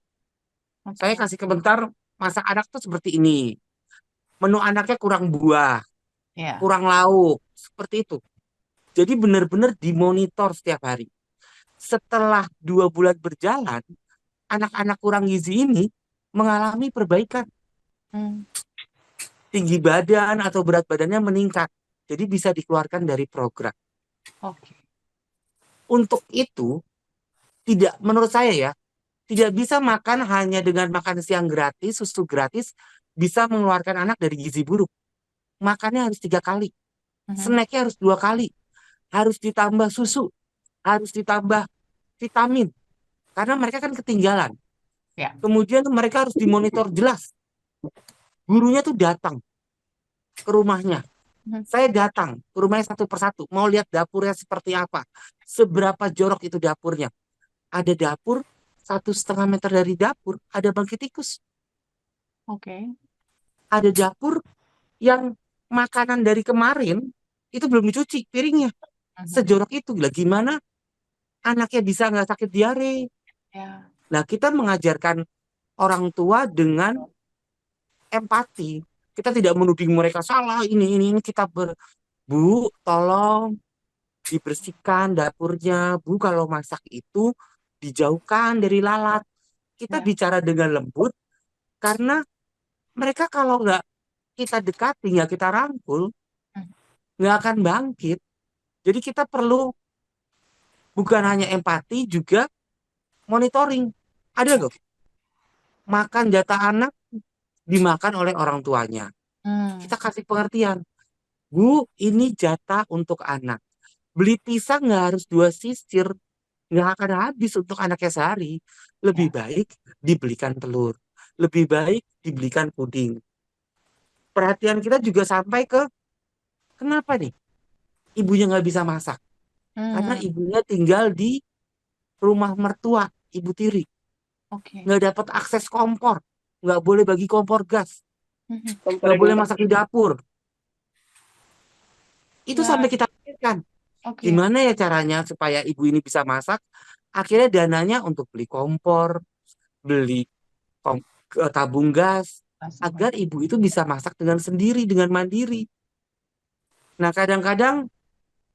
Saya Oke. kasih komentar, masak anak tuh seperti ini. Menu anaknya kurang buah, Ya. kurang lauk, seperti itu. Jadi benar-benar dimonitor setiap hari. Setelah 2 bulan berjalan, anak-anak kurang gizi ini mengalami perbaikan. Hmm. Tinggi badan atau berat badannya meningkat. Jadi bisa dikeluarkan dari program. Oke. Untuk itu, tidak, menurut saya ya, tidak bisa makan hanya dengan makan siang gratis, susu gratis, bisa mengeluarkan anak dari gizi buruk. Makannya harus 3 kali. Mhm. Snacknya harus 2 kali. Harus ditambah susu. Harus ditambah vitamin. Karena mereka kan ketinggalan. Ya. Kemudian mereka harus dimonitor jelas. Gurunya tuh datang ke rumahnya. Mhm. Saya datang ke rumahnya satu persatu. Mau lihat dapurnya seperti apa. Seberapa jorok itu dapurnya. Ada dapur, 1,5 meter dari dapur, ada bangkit tikus. Oke. Ada dapur yang makanan dari kemarin, itu belum dicuci piringnya. Mhm. Sejorok itu. Gila, gimana anaknya bisa nggak sakit diare? Ya. Nah, kita mengajarkan orang tua dengan empati. Kita tidak menuding mereka salah, ini. Kita Bu, tolong dibersihkan dapurnya. Bu, kalau masak itu dijauhkan dari lalat. Kita Ya. bicara dengan lembut, karena mereka kalau nggak kita dekati, nggak kita rangkul, Hmm. nggak akan bangkit. Jadi kita perlu bukan hanya empati, juga monitoring. Ada loh, makan jatah anak dimakan oleh orang tuanya. Hmm. Kita kasih pengertian. Bu, ini jatah untuk anak. Beli pisang nggak harus 2 sisir. Nggak akan habis untuk anaknya sehari. Lebih Ya. baik dibelikan telur. Lebih baik dibelikan puding. Perhatian kita juga sampai ke, kenapa nih ibunya nggak bisa masak? Karena Hmm. ibunya tinggal di rumah mertua, ibu tiri. Oke. Nggak dapat akses kompor. Nggak boleh bagi kompor gas. Mhm. Kompor Nggak boleh induk. masak di dapur. Itu Ya. sampai kita pikirkan. Oke. Gimana ya caranya supaya ibu ini bisa masak? Akhirnya dananya untuk beli kompor, beli tabung gas, Masak. agar ibu itu bisa masak dengan sendiri, dengan mandiri. Nah, kadang-kadang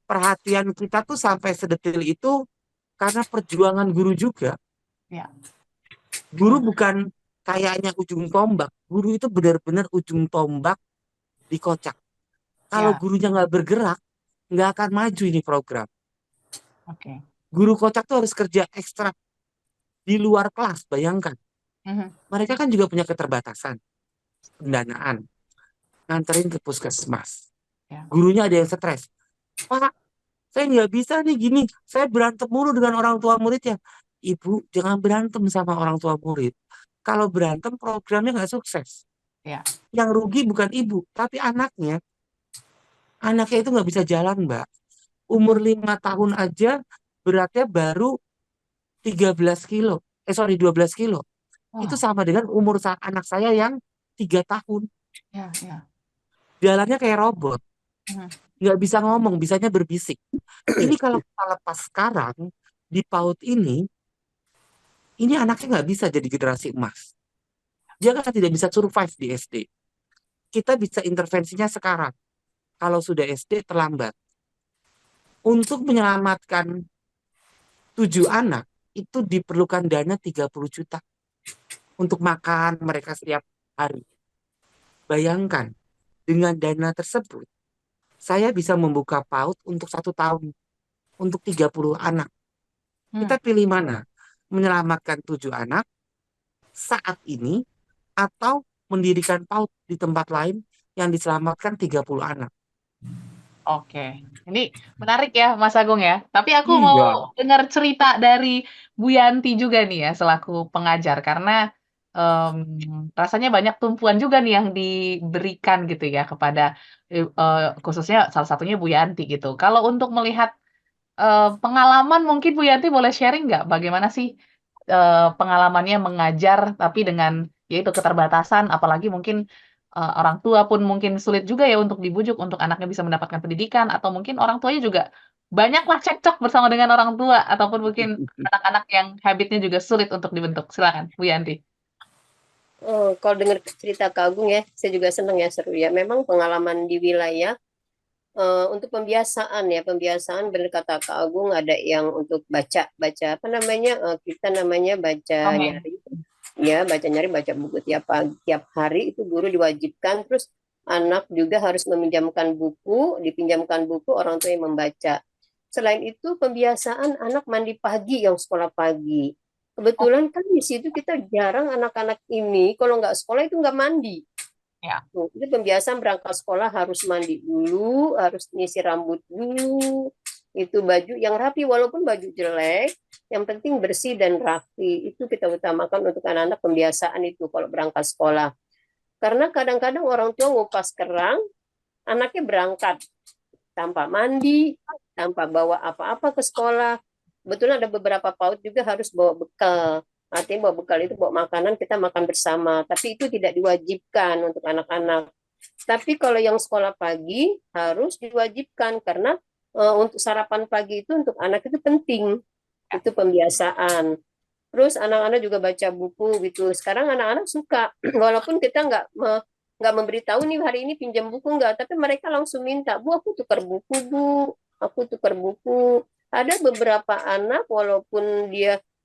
perhatian kita tuh sampai sedetil itu karena perjuangan guru juga. Ya. Guru bukan kayaknya ujung tombak. Guru itu benar-benar ujung tombak di kocak. Kalau Ya. gurunya nggak bergerak, nggak akan maju ini program. Oke. Guru kocak tuh harus kerja ekstra di luar kelas, bayangkan. Mhm. Mereka kan juga punya keterbatasan pendanaan. Nganterin ke puskesmas. Ya. Gurunya ada yang stres. Pak, saya nggak bisa nih gini. Saya berantem mulu dengan orang tua muridnya. Ibu, jangan berantem sama orang tua murid. Kalau berantem, programnya nggak sukses. Ya. Yang rugi bukan ibu, tapi anaknya. Anaknya itu nggak bisa jalan, Mbak. Umur 5 tahun aja beratnya baru 13 kilo. 12 kilo. Itu Wah. sama dengan umur anak saya yang 3 tahun. Ya. Ya. Jalannya kayak robot. Mhm. Nggak bisa ngomong, bisanya berbisik. Ini kalau kita lepas sekarang, di PAUD ini anaknya nggak bisa jadi generasi emas. Dia kan tidak bisa survive di SD. Kita bisa intervensinya sekarang. Kalau sudah SD, terlambat. Untuk menyelamatkan 7 anak, itu diperlukan dana 30 juta. Untuk makan mereka setiap hari. Bayangkan, dengan dana tersebut, saya bisa membuka PAUD untuk 1 tahun. Untuk 30 anak. Hmm. Kita pilih mana? Menyelamatkan 7 anak saat ini, atau mendirikan PAUD di tempat lain yang diselamatkan 30 anak. Oke, ini menarik ya Mas Agung ya. Tapi aku Iya. mau dengar cerita dari Bu Yanti juga nih ya selaku pengajar karena rasanya banyak tumpuan juga nih yang diberikan gitu ya kepada khususnya salah satunya Bu Yanti gitu. Kalau untuk melihat pengalaman mungkin Bu Yanti boleh sharing nggak bagaimana sih pengalamannya mengajar tapi dengan yaitu keterbatasan apalagi mungkin orang tua pun mungkin sulit juga ya untuk dibujuk untuk anaknya bisa mendapatkan pendidikan atau mungkin orang tuanya juga banyaklah cekcok bersama dengan orang tua ataupun mungkin anak-anak yang habitnya juga sulit untuk dibentuk. Silakan Bu Yanti. Oh, kalau dengar cerita Kak Agung ya, saya juga senang ya, seru ya. Memang pengalaman di wilayah untuk pembiasaan benar kata Kak Agung, ada yang untuk baca apa namanya, kita namanya baca Dongeng. nyari ya, baca buku tiap hari itu guru diwajibkan, terus anak juga harus dipinjamkan buku orang tua yang membaca. Selain itu pembiasaan anak mandi pagi yang sekolah pagi. Oh, Kebetulan kan di situ kita jarang anak-anak ini kalau nggak sekolah itu nggak mandi. ya. Tuh, itu pembiasaan berangkat sekolah harus mandi dulu, harus nyisir rambut dulu, itu baju yang rapi walaupun baju jelek, yang penting bersih dan rapi. Itu kita utamakan untuk anak-anak pembiasaan itu kalau berangkat sekolah. Karena kadang-kadang orang tua ngupas kerang, anaknya berangkat tanpa mandi, tanpa bawa apa-apa ke sekolah. Betul ada beberapa PAUD juga harus bawa bekal. Artinya bawa bekal itu bawa makanan, kita makan bersama. Tapi itu tidak diwajibkan untuk anak-anak. Tapi kalau yang sekolah pagi harus diwajibkan karena untuk sarapan pagi itu untuk anak itu penting. Itu pembiasaan. Terus anak-anak juga baca buku gitu. Sekarang anak-anak suka, walaupun kita nggak memberitahu nih hari ini pinjam buku nggak, tapi mereka langsung minta, Bu, aku tukar buku, Bu, aku tukar buku. Ada beberapa anak walaupun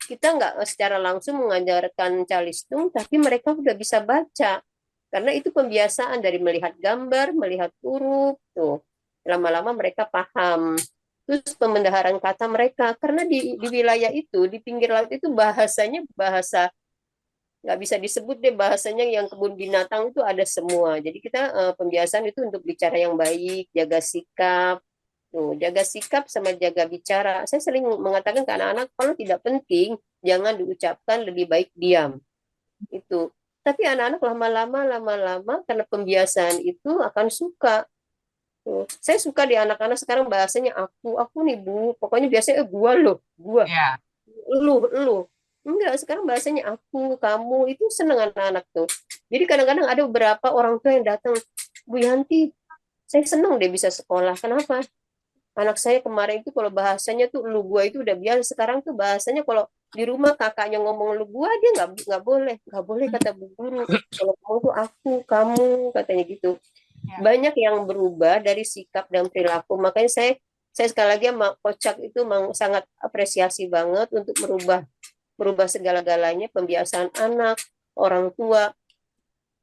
kita nggak secara langsung mengajarkan calistung, tapi mereka udah bisa baca. Karena itu pembiasaan dari melihat gambar, melihat huruf, tuh. Lama-lama mereka paham. Terus pembendaharaan kata mereka, karena di wilayah itu, di pinggir laut itu bahasanya bahasa nggak bisa disebut deh, bahasanya yang kebun binatang itu ada semua. Jadi kita pembiasaan itu untuk bicara yang baik, jaga sikap. Tuh, jaga sikap sama jaga bicara. Saya sering mengatakan ke anak-anak, kalau tidak penting, jangan diucapkan, lebih baik diam. Itu. Tapi anak-anak lama-lama karena pembiasaan itu akan suka. Tuh. Saya suka di anak-anak sekarang bahasanya aku nih Bu. Pokoknya biasanya gua loh, gua, Ya. lu. Enggak, sekarang bahasanya aku, kamu, itu seneng anak-anak tuh. Jadi kadang-kadang ada beberapa orang tua yang datang, Bu Yanti, saya seneng deh bisa sekolah. Kenapa? Anak saya kemarin itu kalau bahasanya tuh lu gua itu udah biasa. Sekarang tuh bahasanya kalau di rumah kakaknya ngomong lu gua, dia nggak boleh kata bu guru. Kalau kamu tuh aku, kamu, katanya gitu. Ya. Banyak yang berubah dari sikap dan perilaku. Makanya saya sekali lagi sama Kocak itu sangat apresiasi banget untuk merubah segala-galanya, pembiasaan anak, orang tua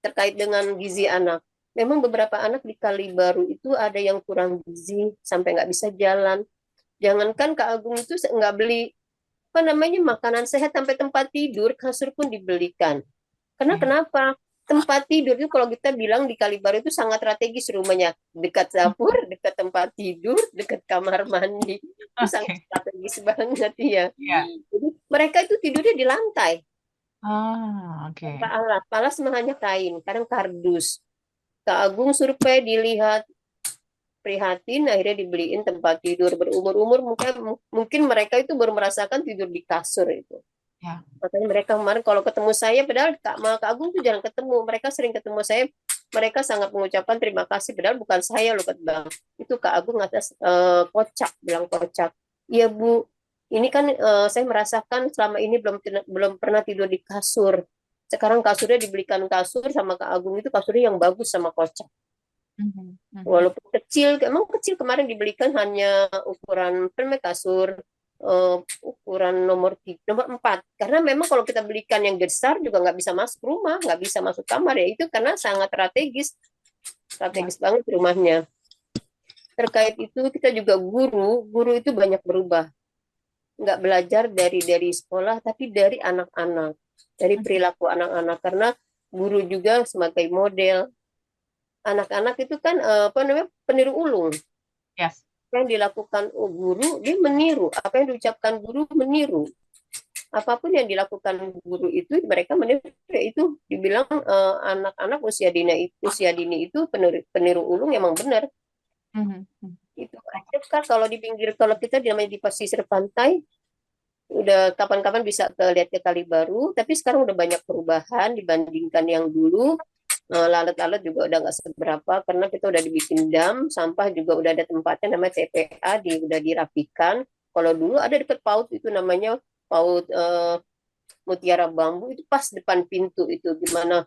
terkait dengan gizi anak. Memang beberapa anak di Kali Baru itu ada yang kurang gizi sampai nggak bisa jalan. Jangankan Kak Agung itu nggak beli apa namanya makanan sehat, sampai tempat tidur, kasur pun dibelikan. Karena kenapa? Tempat tidur itu kalau kita bilang di Kali Baru itu sangat strategis rumahnya. Dekat dapur, dekat tempat tidur, dekat kamar mandi. Itu sangat strategis banget ya. Iya. Jadi mereka itu tidurnya di lantai. Oke. Tanpa alas. Alas mah hanya kain, kadang kardus. Kak Agung survei dilihat prihatin, akhirnya dibeliin tempat tidur. Berumur-umur mungkin mereka itu baru merasakan tidur di kasur itu. Ya. Makanya mereka kemarin kalau ketemu saya, padahal Kak Agung tuh jarang ketemu, mereka sering ketemu saya, mereka sangat mengucapkan terima kasih, padahal bukan saya loh kata Bang, itu Kak Agung atas Kocak, bilang Kocak, iya Bu, ini kan saya merasakan selama ini belum pernah tidur di kasur. Sekarang kasurnya dibelikan kasur sama Kak Agung, itu kasurnya yang bagus sama Kocak. Walaupun kecil, emang kecil, kemarin dibelikan hanya ukuran kasur ukuran nomor 4, karena memang kalau kita belikan yang besar juga nggak bisa masuk rumah, nggak bisa masuk kamar ya, itu karena sangat strategis banget rumahnya. Terkait itu kita juga guru itu banyak berubah, nggak belajar dari sekolah tapi dari anak-anak, dari perilaku anak-anak, karena guru juga sebagai model. Anak-anak itu kan peniru ulung. Yes. Apa yang dilakukan guru, dia meniru. Apa yang diucapkan guru, meniru. Apapun yang dilakukan guru itu, mereka meniru. Itu dibilang anak-anak usia dini itu peniru ulung, emang benar. Itu aja kan kalau kita namanya di pesisir pantai, udah kapan-kapan bisa lihat ke Kali Baru, tapi sekarang udah banyak perubahan dibandingkan yang dulu. Lalat-lalat juga udah nggak seberapa karena kita udah dibikin dam, sampah juga udah ada tempatnya namanya TPA, udah dirapikan. Kalau dulu ada dekat PAUD itu namanya PAUD Mutiara Bambu, itu pas depan pintu itu, gimana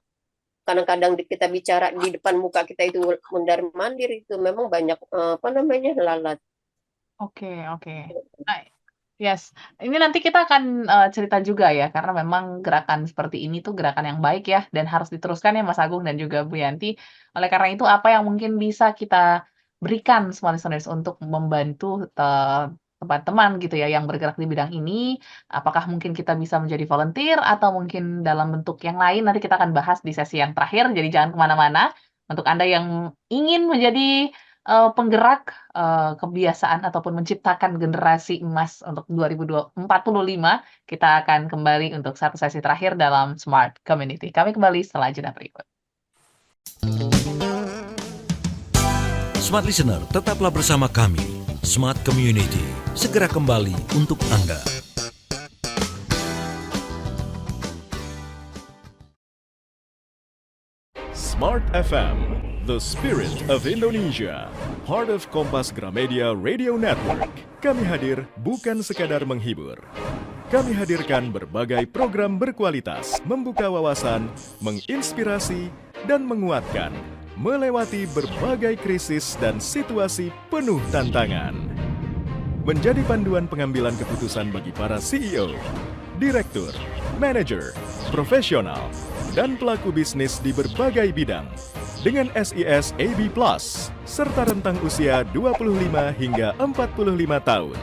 kadang-kadang kita bicara di depan muka kita itu mondar-mandir, itu memang banyak lalat. Oke. Nah, yes, ini nanti kita akan cerita juga ya, karena memang gerakan seperti ini tuh gerakan yang baik ya, dan harus diteruskan ya Mas Agung dan juga Bu Yanti. Oleh karena itu, apa yang mungkin bisa kita berikan semua listeners untuk membantu teman-teman gitu ya yang bergerak di bidang ini, apakah mungkin kita bisa menjadi volunteer atau mungkin dalam bentuk yang lain, nanti kita akan bahas di sesi yang terakhir, jadi jangan kemana-mana. Untuk Anda yang ingin menjadi penggerak kebiasaan ataupun menciptakan generasi emas untuk 2045, kita akan kembali untuk satu sesi terakhir dalam Smart Community. Kami kembali setelah jeda berikut. Smart Listener, tetaplah bersama kami. Smart Community, segera kembali untuk Anda. Smart FM, the spirit of Indonesia. Part of Kompas Gramedia Radio Network. Kami hadir bukan sekadar menghibur. Kami hadirkan berbagai program berkualitas, membuka wawasan, menginspirasi, dan menguatkan melewati berbagai krisis dan situasi penuh tantangan. Menjadi panduan pengambilan keputusan bagi para CEO, direktur, manajer, profesional, dan pelaku bisnis di berbagai bidang dengan SIS AB Plus serta rentang usia 25 hingga 45 tahun.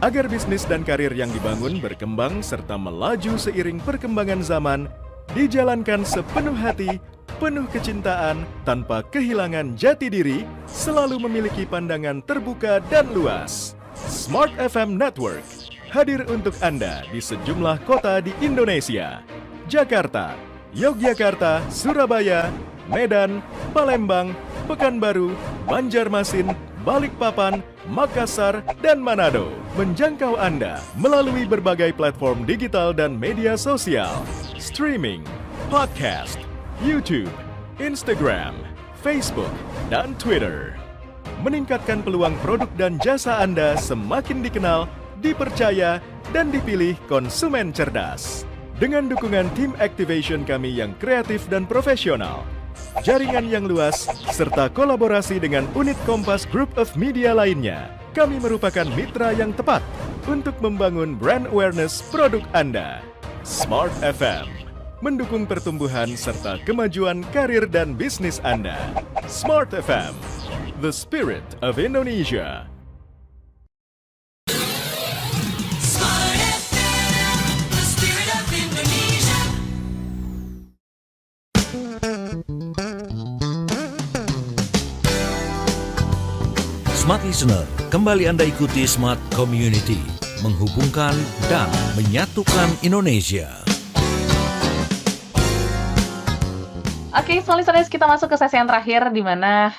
Agar bisnis dan karir yang dibangun berkembang serta melaju seiring perkembangan zaman, dijalankan sepenuh hati, penuh kecintaan, tanpa kehilangan jati diri, selalu memiliki pandangan terbuka dan luas. Smart FM Network hadir untuk Anda di sejumlah kota di Indonesia. Jakarta, Yogyakarta, Surabaya, Medan, Palembang, Pekanbaru, Banjarmasin, Balikpapan, Makassar, dan Manado. Menjangkau Anda melalui berbagai platform digital dan media sosial, streaming, podcast, YouTube, Instagram, Facebook, dan Twitter. Meningkatkan peluang produk dan jasa Anda semakin dikenal, dipercaya, dan dipilih konsumen cerdas. Dengan dukungan tim activation kami yang kreatif dan profesional, jaringan yang luas, serta kolaborasi dengan unit Kompas Group of Media lainnya, kami merupakan mitra yang tepat untuk membangun brand awareness produk Anda. Smart FM mendukung pertumbuhan serta kemajuan karir dan bisnis Anda. Smart FM, the spirit of Indonesia. Smart FM, the spirit of Indonesia. Smart Listener, kembali Anda ikuti Smart Community, menghubungkan dan menyatukan Indonesia. Oke, Smart Listeners, kita masuk ke sesi yang terakhir di mana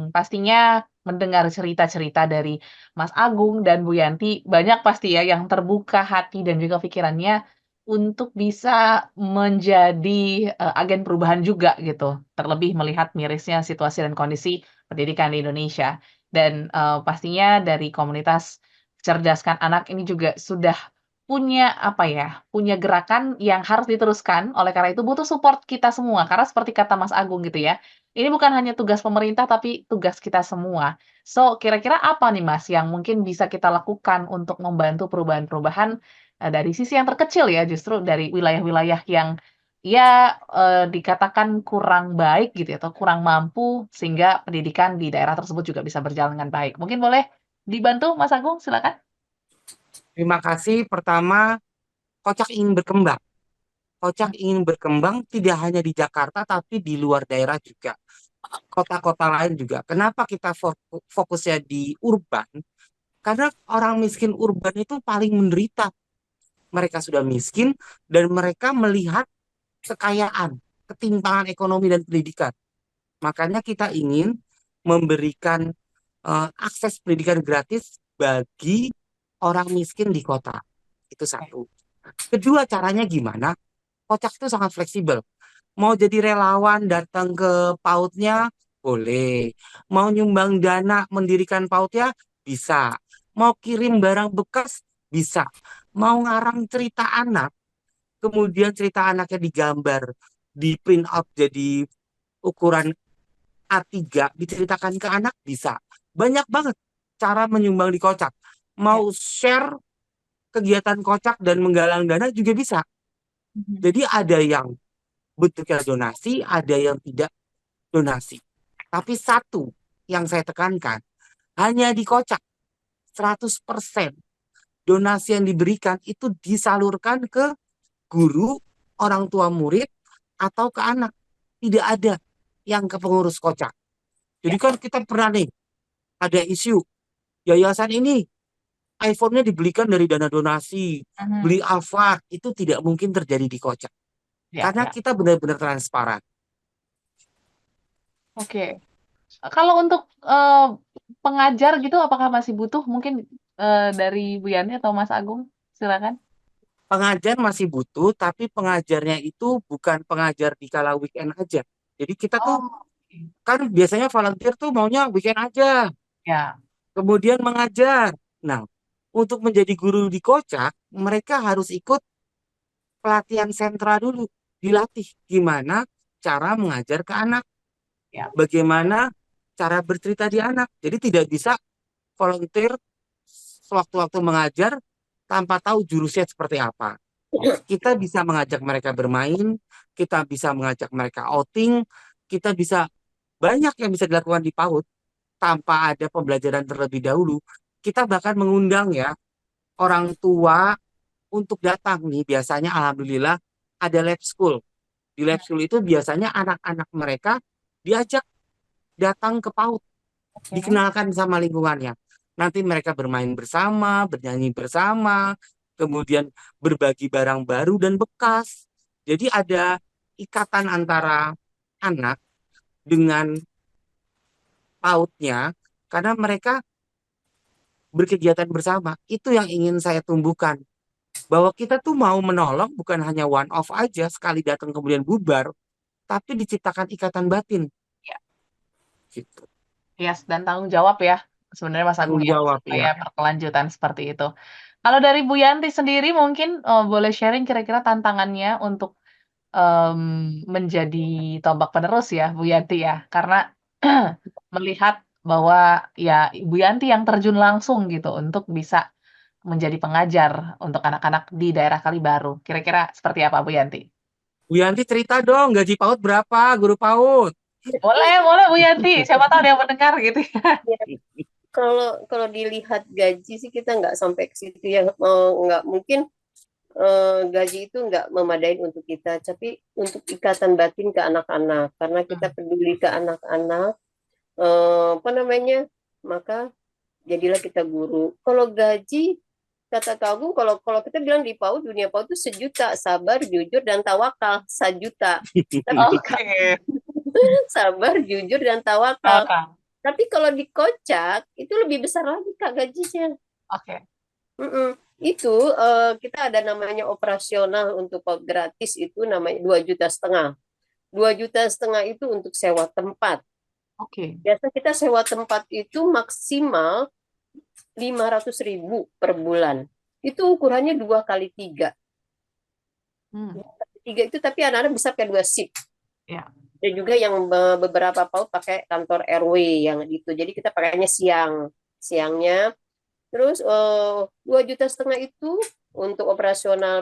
pastinya mendengar cerita-cerita dari Mas Agung dan Bu Yanti, banyak pasti ya yang terbuka hati dan juga pikirannya untuk bisa menjadi agen perubahan juga gitu, terlebih melihat mirisnya situasi dan kondisi pendidikan di Indonesia. Dan pastinya dari komunitas Cerdaskan Anak ini juga sudah punya apa ya, punya gerakan yang harus diteruskan, oleh karena itu butuh support kita semua. Karena seperti kata Mas Agung gitu ya, ini bukan hanya tugas pemerintah tapi tugas kita semua. So, kira-kira apa nih Mas yang mungkin bisa kita lakukan untuk membantu perubahan-perubahan dari sisi yang terkecil ya, justru dari wilayah-wilayah yang ya dikatakan kurang baik gitu ya, atau kurang mampu sehingga pendidikan di daerah tersebut juga bisa berjalan dengan baik. Mungkin boleh dibantu Mas Agung, silakan. Terima kasih. Pertama, Kocak ingin berkembang. Kocak ingin berkembang tidak hanya di Jakarta, tapi di luar daerah juga. Kota-kota lain juga. Kenapa kita fokusnya di urban? Karena orang miskin urban itu paling menderita. Mereka sudah miskin dan mereka melihat kekayaan, ketimpangan ekonomi dan pendidikan. Makanya kita ingin memberikan akses pendidikan gratis bagi orang miskin di kota. Itu satu. Kedua, caranya gimana? Kocak itu sangat fleksibel. Mau jadi relawan datang ke PAUD-nya, boleh. Mau nyumbang dana mendirikan PAUD-nya, bisa. Mau kirim barang bekas, bisa. Mau ngarang cerita anak, kemudian cerita anaknya digambar, di print out jadi ukuran A3, diceritakan ke anak, bisa. Banyak banget cara menyumbang di Kocak. Mau share kegiatan Kocak dan menggalang dana juga bisa. Jadi ada yang bentuknya donasi, ada yang tidak donasi. Tapi satu yang saya tekankan, hanya di Kocak 100% donasi yang diberikan itu disalurkan ke guru, orang tua murid, atau ke anak. Tidak ada yang ke pengurus Kocak. Jadi kan kita pernah nih, ada isu, yayasan ini iPhone-nya dibelikan dari dana donasi, beli Alphard, itu tidak mungkin terjadi di Kocak. Ya, Karena ya. kita benar-benar transparan. Oke. Kalau untuk pengajar gitu, apakah masih butuh mungkin dari Bu Yani atau Mas Agung? Silakan. Pengajar masih butuh, tapi pengajarnya itu bukan pengajar di kala weekend aja. Jadi kita tuh kan biasanya volunteer tuh maunya weekend aja, Ya. kemudian mengajar. Nah, untuk menjadi guru di Kocak, mereka harus ikut pelatihan sentra dulu, dilatih gimana cara mengajar ke anak, Ya. bagaimana cara bercerita di anak. Jadi tidak bisa volunteer sewaktu-waktu mengajar tanpa tahu jurusnya seperti apa. Kita bisa mengajak mereka bermain, kita bisa mengajak mereka outing, kita bisa banyak yang bisa dilakukan di PAUD tanpa ada pembelajaran terlebih dahulu. Kita bahkan mengundang ya orang tua untuk datang nih. Biasanya alhamdulillah ada lab school. Di lab school itu biasanya anak-anak mereka diajak datang ke PAUD, Oke. dikenalkan sama lingkungannya. Nanti mereka bermain bersama, bernyanyi bersama, kemudian berbagi barang baru dan bekas. Jadi ada ikatan antara anak dengan PAUD-nya karena mereka berkegiatan bersama. Itu yang ingin saya tumbuhkan. Bahwa kita tuh mau menolong bukan hanya one off aja, sekali datang kemudian bubar, tapi diciptakan ikatan batin. Ya. Gitu. Yes, dan tanggung jawab ya. Sebenarnya Mas Agung Tanggung ya, jawab supaya ya. berkelanjutan seperti itu. Kalau dari Bu Yanti sendiri mungkin boleh sharing kira-kira tantangannya untuk menjadi tombak penerus ya, Bu Yanti ya. Karena melihat bahwa ya Bu Yanti yang terjun langsung gitu untuk bisa menjadi pengajar untuk anak-anak di daerah Kalibaru. Kira-kira seperti apa Bu Yanti? Bu Yanti cerita dong, gaji PAUD berapa, guru PAUD? Boleh Bu Yanti. Siapa tahu ada yang mendengar gitu ya. Ya, kalau dilihat gaji sih kita nggak sampai ke situ ya. Nggak mungkin gaji itu nggak memadai untuk kita, tapi untuk ikatan batin ke anak-anak, karena kita peduli ke anak-anak, apa namanya, maka jadilah kita guru. Kalau gaji, kata Kak Agung, kalau kalau kita bilang di PAUD, dunia PAUD itu 1 juta, sabar, jujur, dan tawakal, 1 juta. Tapi Oke. sabar, jujur, dan tawakal. Oke. Tapi kalau dikocak, itu lebih besar lagi Kak gajinya. Oke. Itu kita ada namanya operasional untuk PAUD gratis, itu namanya 2,5 juta. 2,5 juta itu untuk sewa tempat. Oke. Biasa kita sewa tempat itu maksimal 500.000 per bulan. Itu ukurannya 2 kali 3. Hmm. 3 itu tapi anak-anak bisa pakai 2 shift. Ya. Dan juga yang beberapa PAUD pakai kantor RW yang itu. Jadi kita pakainya siangnya. Terus 2,5 juta itu untuk operasional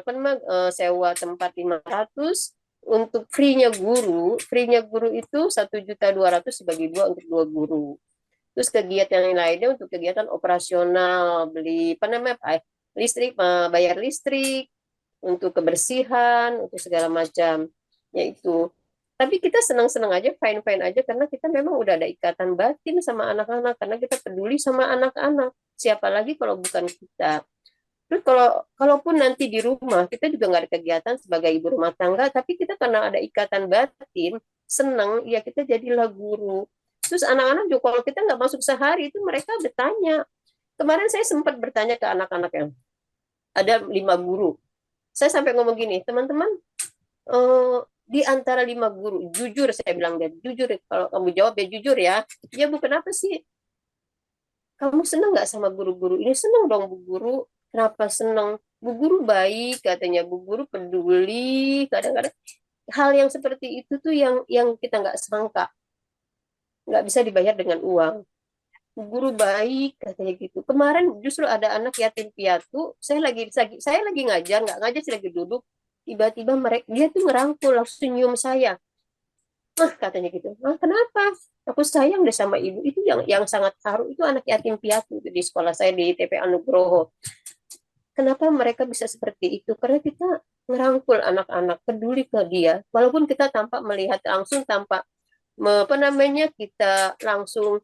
sewa tempat 500. Untuk free-nya guru itu 1,2 juta dibagi 2 untuk 2 guru. Terus kegiatan yang lainnya untuk kegiatan operasional, beli listrik, bayar listrik, untuk kebersihan, untuk segala macam, yaitu. Tapi kita senang-senang aja, fine-fine aja, karena kita memang udah ada ikatan batin sama anak-anak, karena kita peduli sama anak-anak. Siapa lagi kalau bukan kita? Terus kalaupun nanti di rumah, kita juga nggak ada kegiatan sebagai ibu rumah tangga, tapi kita karena ada ikatan batin, senang, ya kita jadilah guru. Terus anak-anak juga kalau kita nggak masuk sehari, itu mereka bertanya. Kemarin saya sempat bertanya ke anak-anak yang ada 5 guru. Saya sampai ngomong gini, teman-teman, di antara 5 guru, jujur saya bilang, dia jujur, kalau kamu jawab ya jujur ya. Ya Bu, kenapa sih? Kamu senang nggak sama guru-guru ini? Senang dong Bu Guru. Kenapa senang? Bu Guru baik, katanya. Bu Guru peduli. Kadang-kadang hal yang seperti itu tuh yang kita nggak sangka. Nggak bisa dibayar dengan uang. Bu Guru baik, katanya gitu. Kemarin justru ada anak yatim piatu. Saya lagi ngajar, nggak ngajar, saya lagi duduk. Tiba-tiba dia tuh ngerangkul, langsung senyum saya. Katanya gitu. Kenapa? Aku sayang deh sama ibu. Itu yang sangat haru, itu anak yatim piatu di sekolah saya di TPA Nugroho. Kenapa mereka bisa seperti itu? Karena kita ngerangkul anak-anak, peduli ke dia, walaupun kita tanpa melihat langsung, tanpa kita langsung,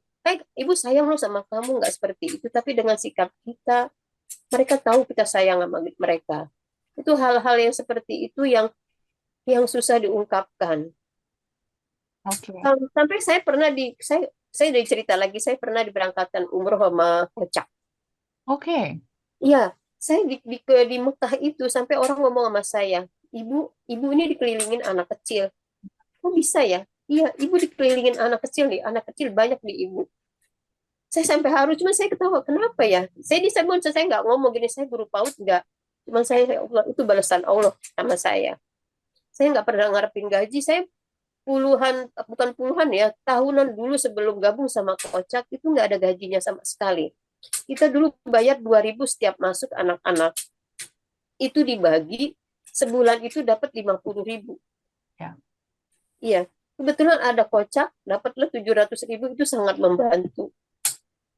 ibu sayang loh sama kamu, nggak seperti itu. Tapi dengan sikap kita, mereka tahu kita sayang sama mereka. Itu hal-hal yang seperti itu yang susah diungkapkan. Oke. Sampai saya pernah saya dari cerita lagi, saya pernah diberangkatkan umroh sama ngecak. Oke. Iya, saya di Mekah itu sampai orang ngomong sama saya, ibu ini dikelilingin anak kecil. Kok bisa ya? Iya, ibu dikelilingin anak kecil nih, anak kecil banyak di ibu. Saya sampai harus, cuma saya ketawa, kenapa ya? Saya nggak ngomong gini, saya guru PAUD nggak. Cuma saya, ya Allah, itu balasan Allah sama saya. Saya nggak pernah ngarepin gaji, saya bukan puluhan ya, tahunan dulu sebelum gabung sama Kocak itu nggak ada gajinya sama sekali. Kita dulu bayar 2.000 setiap masuk anak-anak. Itu dibagi sebulan itu dapat 50.000. Ya. Iya, kebetulan ada Kocak, dapatlah 700.000 itu sangat membantu.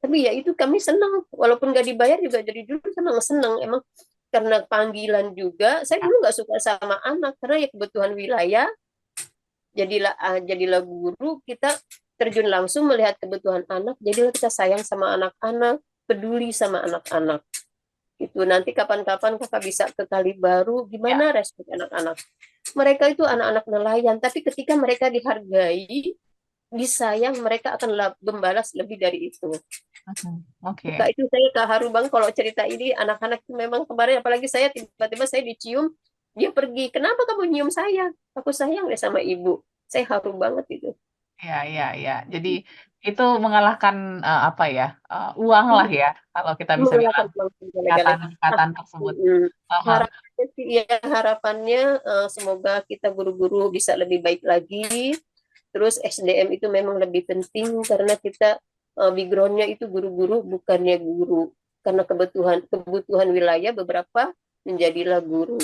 Tapi ya itu kami senang, walaupun nggak dibayar juga jadi dulu senang emang karena panggilan juga. Saya dulu nggak suka sama anak karena ya kebutuhan wilayah. Jadilah guru, kita terjun langsung melihat kebutuhan anak, jadilah kita sayang sama anak-anak, peduli sama anak-anak. Itu nanti kapan-kapan kakak bisa ke Kalibaru, Ya. gimana respon anak-anak. Mereka itu anak-anak nelayan, tapi ketika mereka dihargai, disayang, mereka akan membalas lebih dari itu. Oke. Kak, itu saya keharu banget kalau cerita ini. Anak-anak itu memang kemarin, apalagi saya tiba-tiba saya dicium, dia pergi. Kenapa kamu nyium saya? Aku sayang deh sama ibu. Saya haru banget itu. Ya. Jadi itu mengalahkan apa ya, uang lah ya, kalau kita bisa Mengalahkan bilang uang segala-galanya. Nah, ikatan tersebut. Aha. harapannya sih, ya harapannya semoga kita guru-guru bisa lebih baik lagi. Terus SDM itu memang lebih penting karena kita background-nya itu guru-guru, bukannya guru. Karena kebutuhan wilayah beberapa menjadilah guru.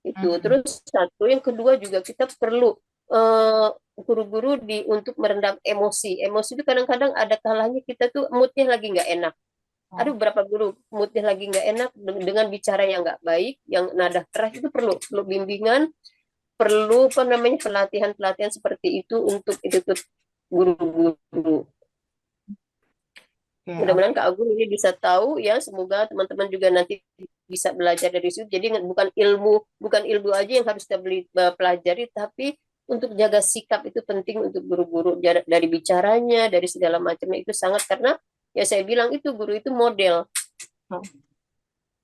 Itu. Mhm. Terus satu, yang kedua juga kita perlu eh, guru-guru untuk meredam emosi. Emosi itu kadang-kadang ada kalanya kita tuh moodnya lagi nggak enak. Ada beberapa guru moodnya lagi nggak enak dengan bicara yang nggak baik, yang nada keras, itu perlu bimbingan, perlu apa namanya pelatihan seperti itu untuk guru-guru. Oke, Mudah-mudahan Kak Agung ini bisa tahu ya, semoga teman-teman juga nanti bisa belajar dari situ. Jadi bukan ilmu aja yang harus kita pelajari, tapi untuk jaga sikap itu penting untuk guru-guru, dari bicaranya, dari segala macamnya itu sangat, karena ya saya bilang itu guru itu model.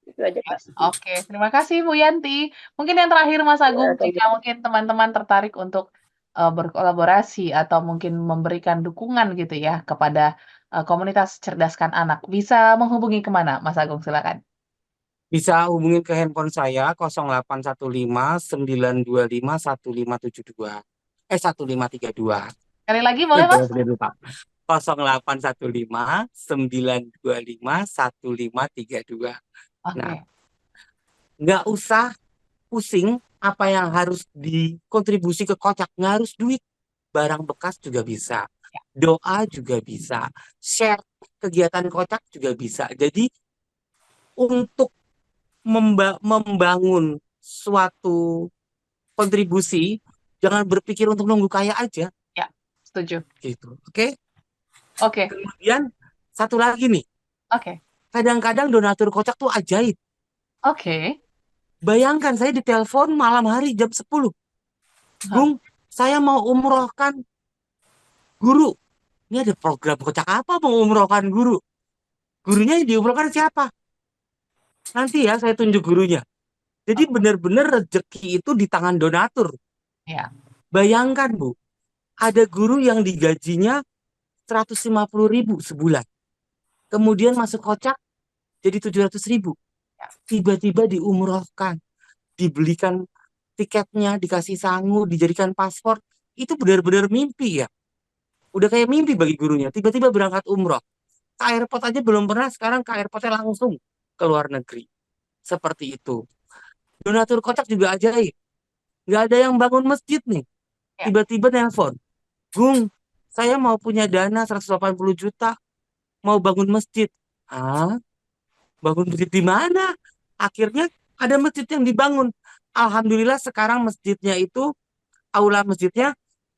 Itu aja Kak. Oke, terima kasih Bu Yanti. Mungkin yang terakhir Mas Agung, Ya, jika mungkin teman-teman tertarik untuk berkolaborasi atau mungkin memberikan dukungan gitu ya kepada komunitas Cerdaskan Anak, bisa menghubungi kemana Mas Agung? Silakan. Bisa hubungin ke handphone saya 0815 925 1572. 1532. Sekali lagi boleh Mas? Bener lupa. 0815 925 1532. Nah, Oke. nggak usah pusing apa yang harus dikontribusi ke Kocak. Nggak harus duit. Barang bekas juga bisa. Doa juga bisa. Share kegiatan Kocak juga bisa. Jadi untuk membangun suatu kontribusi, jangan berpikir untuk nunggu kaya aja, Ya, setuju. gitu. Oke? Oke, Kemudian satu lagi nih, oke, kadang-kadang donatur Kocak tuh ajaib. oke. Bayangkan saya ditelepon malam hari jam 10. Hah. Bung, saya mau umrohkan guru. Ini ada program Kocak apa mau umrohkan guru? Gurunya yang diumrohkan siapa? Nanti ya saya tunjuk gurunya. Jadi benar-benar rezeki itu di tangan donatur. Ya, Bayangkan Bu, ada guru yang digajinya 150.000 sebulan. Kemudian masuk Kocak jadi 700.000. Tiba-tiba diumrohkan, dibelikan tiketnya, dikasih sangu, dijadikan paspor. Itu benar-benar mimpi ya. Udah kayak mimpi bagi gurunya. Tiba-tiba berangkat umroh. Ke airport aja belum pernah, sekarang ke airportnya langsung ke luar negeri. Seperti itu. Donatur Kocak juga ajaib. Nggak ada yang bangun masjid nih. Ya. Tiba-tiba nelpon. Gung, saya mau punya dana 180 juta. Mau bangun masjid. Ah, bangun masjid di mana? Akhirnya ada masjid yang dibangun. Alhamdulillah sekarang masjidnya itu, aula masjidnya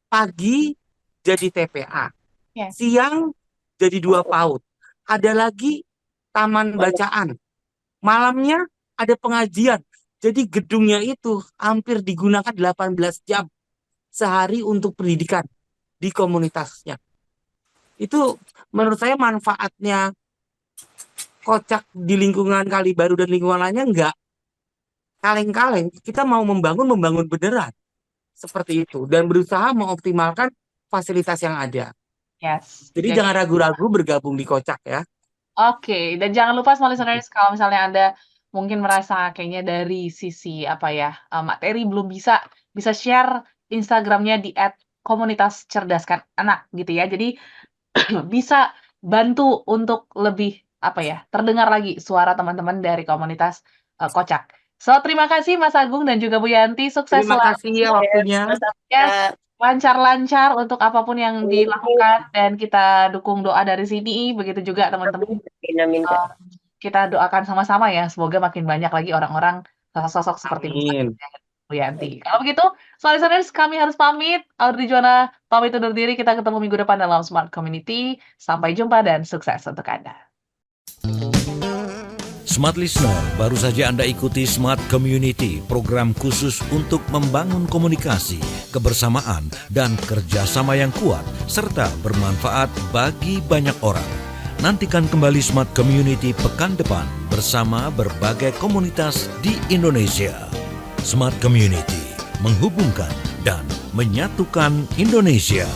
pagi jadi TPA. ya. Siang jadi 2 PAUD. Ada lagi taman bacaan. Malamnya ada pengajian. Jadi gedungnya itu hampir digunakan 18 jam sehari untuk pendidikan di komunitasnya. Itu menurut saya manfaatnya Kocak di lingkungan Kalibaru dan lingkungan lainnya nggak kaleng-kaleng. Kita mau membangun beneran. Seperti itu. Dan berusaha mengoptimalkan fasilitas yang ada. Yes. Jadi Jadi, jangan ragu-ragu bergabung di Kocak ya. oke. Dan jangan lupa small listeners, kalau misalnya Anda mungkin merasa kayaknya dari sisi apa ya, materi belum bisa share Instagramnya di komunitas cerdaskan anak gitu ya. Jadi bisa bantu untuk lebih terdengar lagi suara teman-teman dari komunitas Kocak. So, terima kasih Mas Agung dan juga Bu Yanti, sukses Terima selalu kasih ya waktunya. ya, lancar-lancar untuk apapun yang dilakukan dan kita dukung doa dari sini, begitu juga teman-teman. Amin, Kak. Kita doakan sama-sama ya, semoga makin banyak lagi orang-orang sosok-sosok seperti Mas Amin. Agung dan Bu Yanti. Kalau begitu, listeners, kami harus pamit. Audrey Juwana pamit undur diri. Kita ketemu minggu depan dalam Smart Community. Sampai jumpa dan sukses untuk Anda. Smart Listener, baru saja Anda ikuti Smart Community, program khusus untuk membangun komunikasi, kebersamaan, dan kerjasama yang kuat, serta bermanfaat bagi banyak orang. Nantikan kembali Smart Community pekan depan bersama berbagai komunitas di Indonesia. Smart Community, menghubungkan dan menyatukan Indonesia.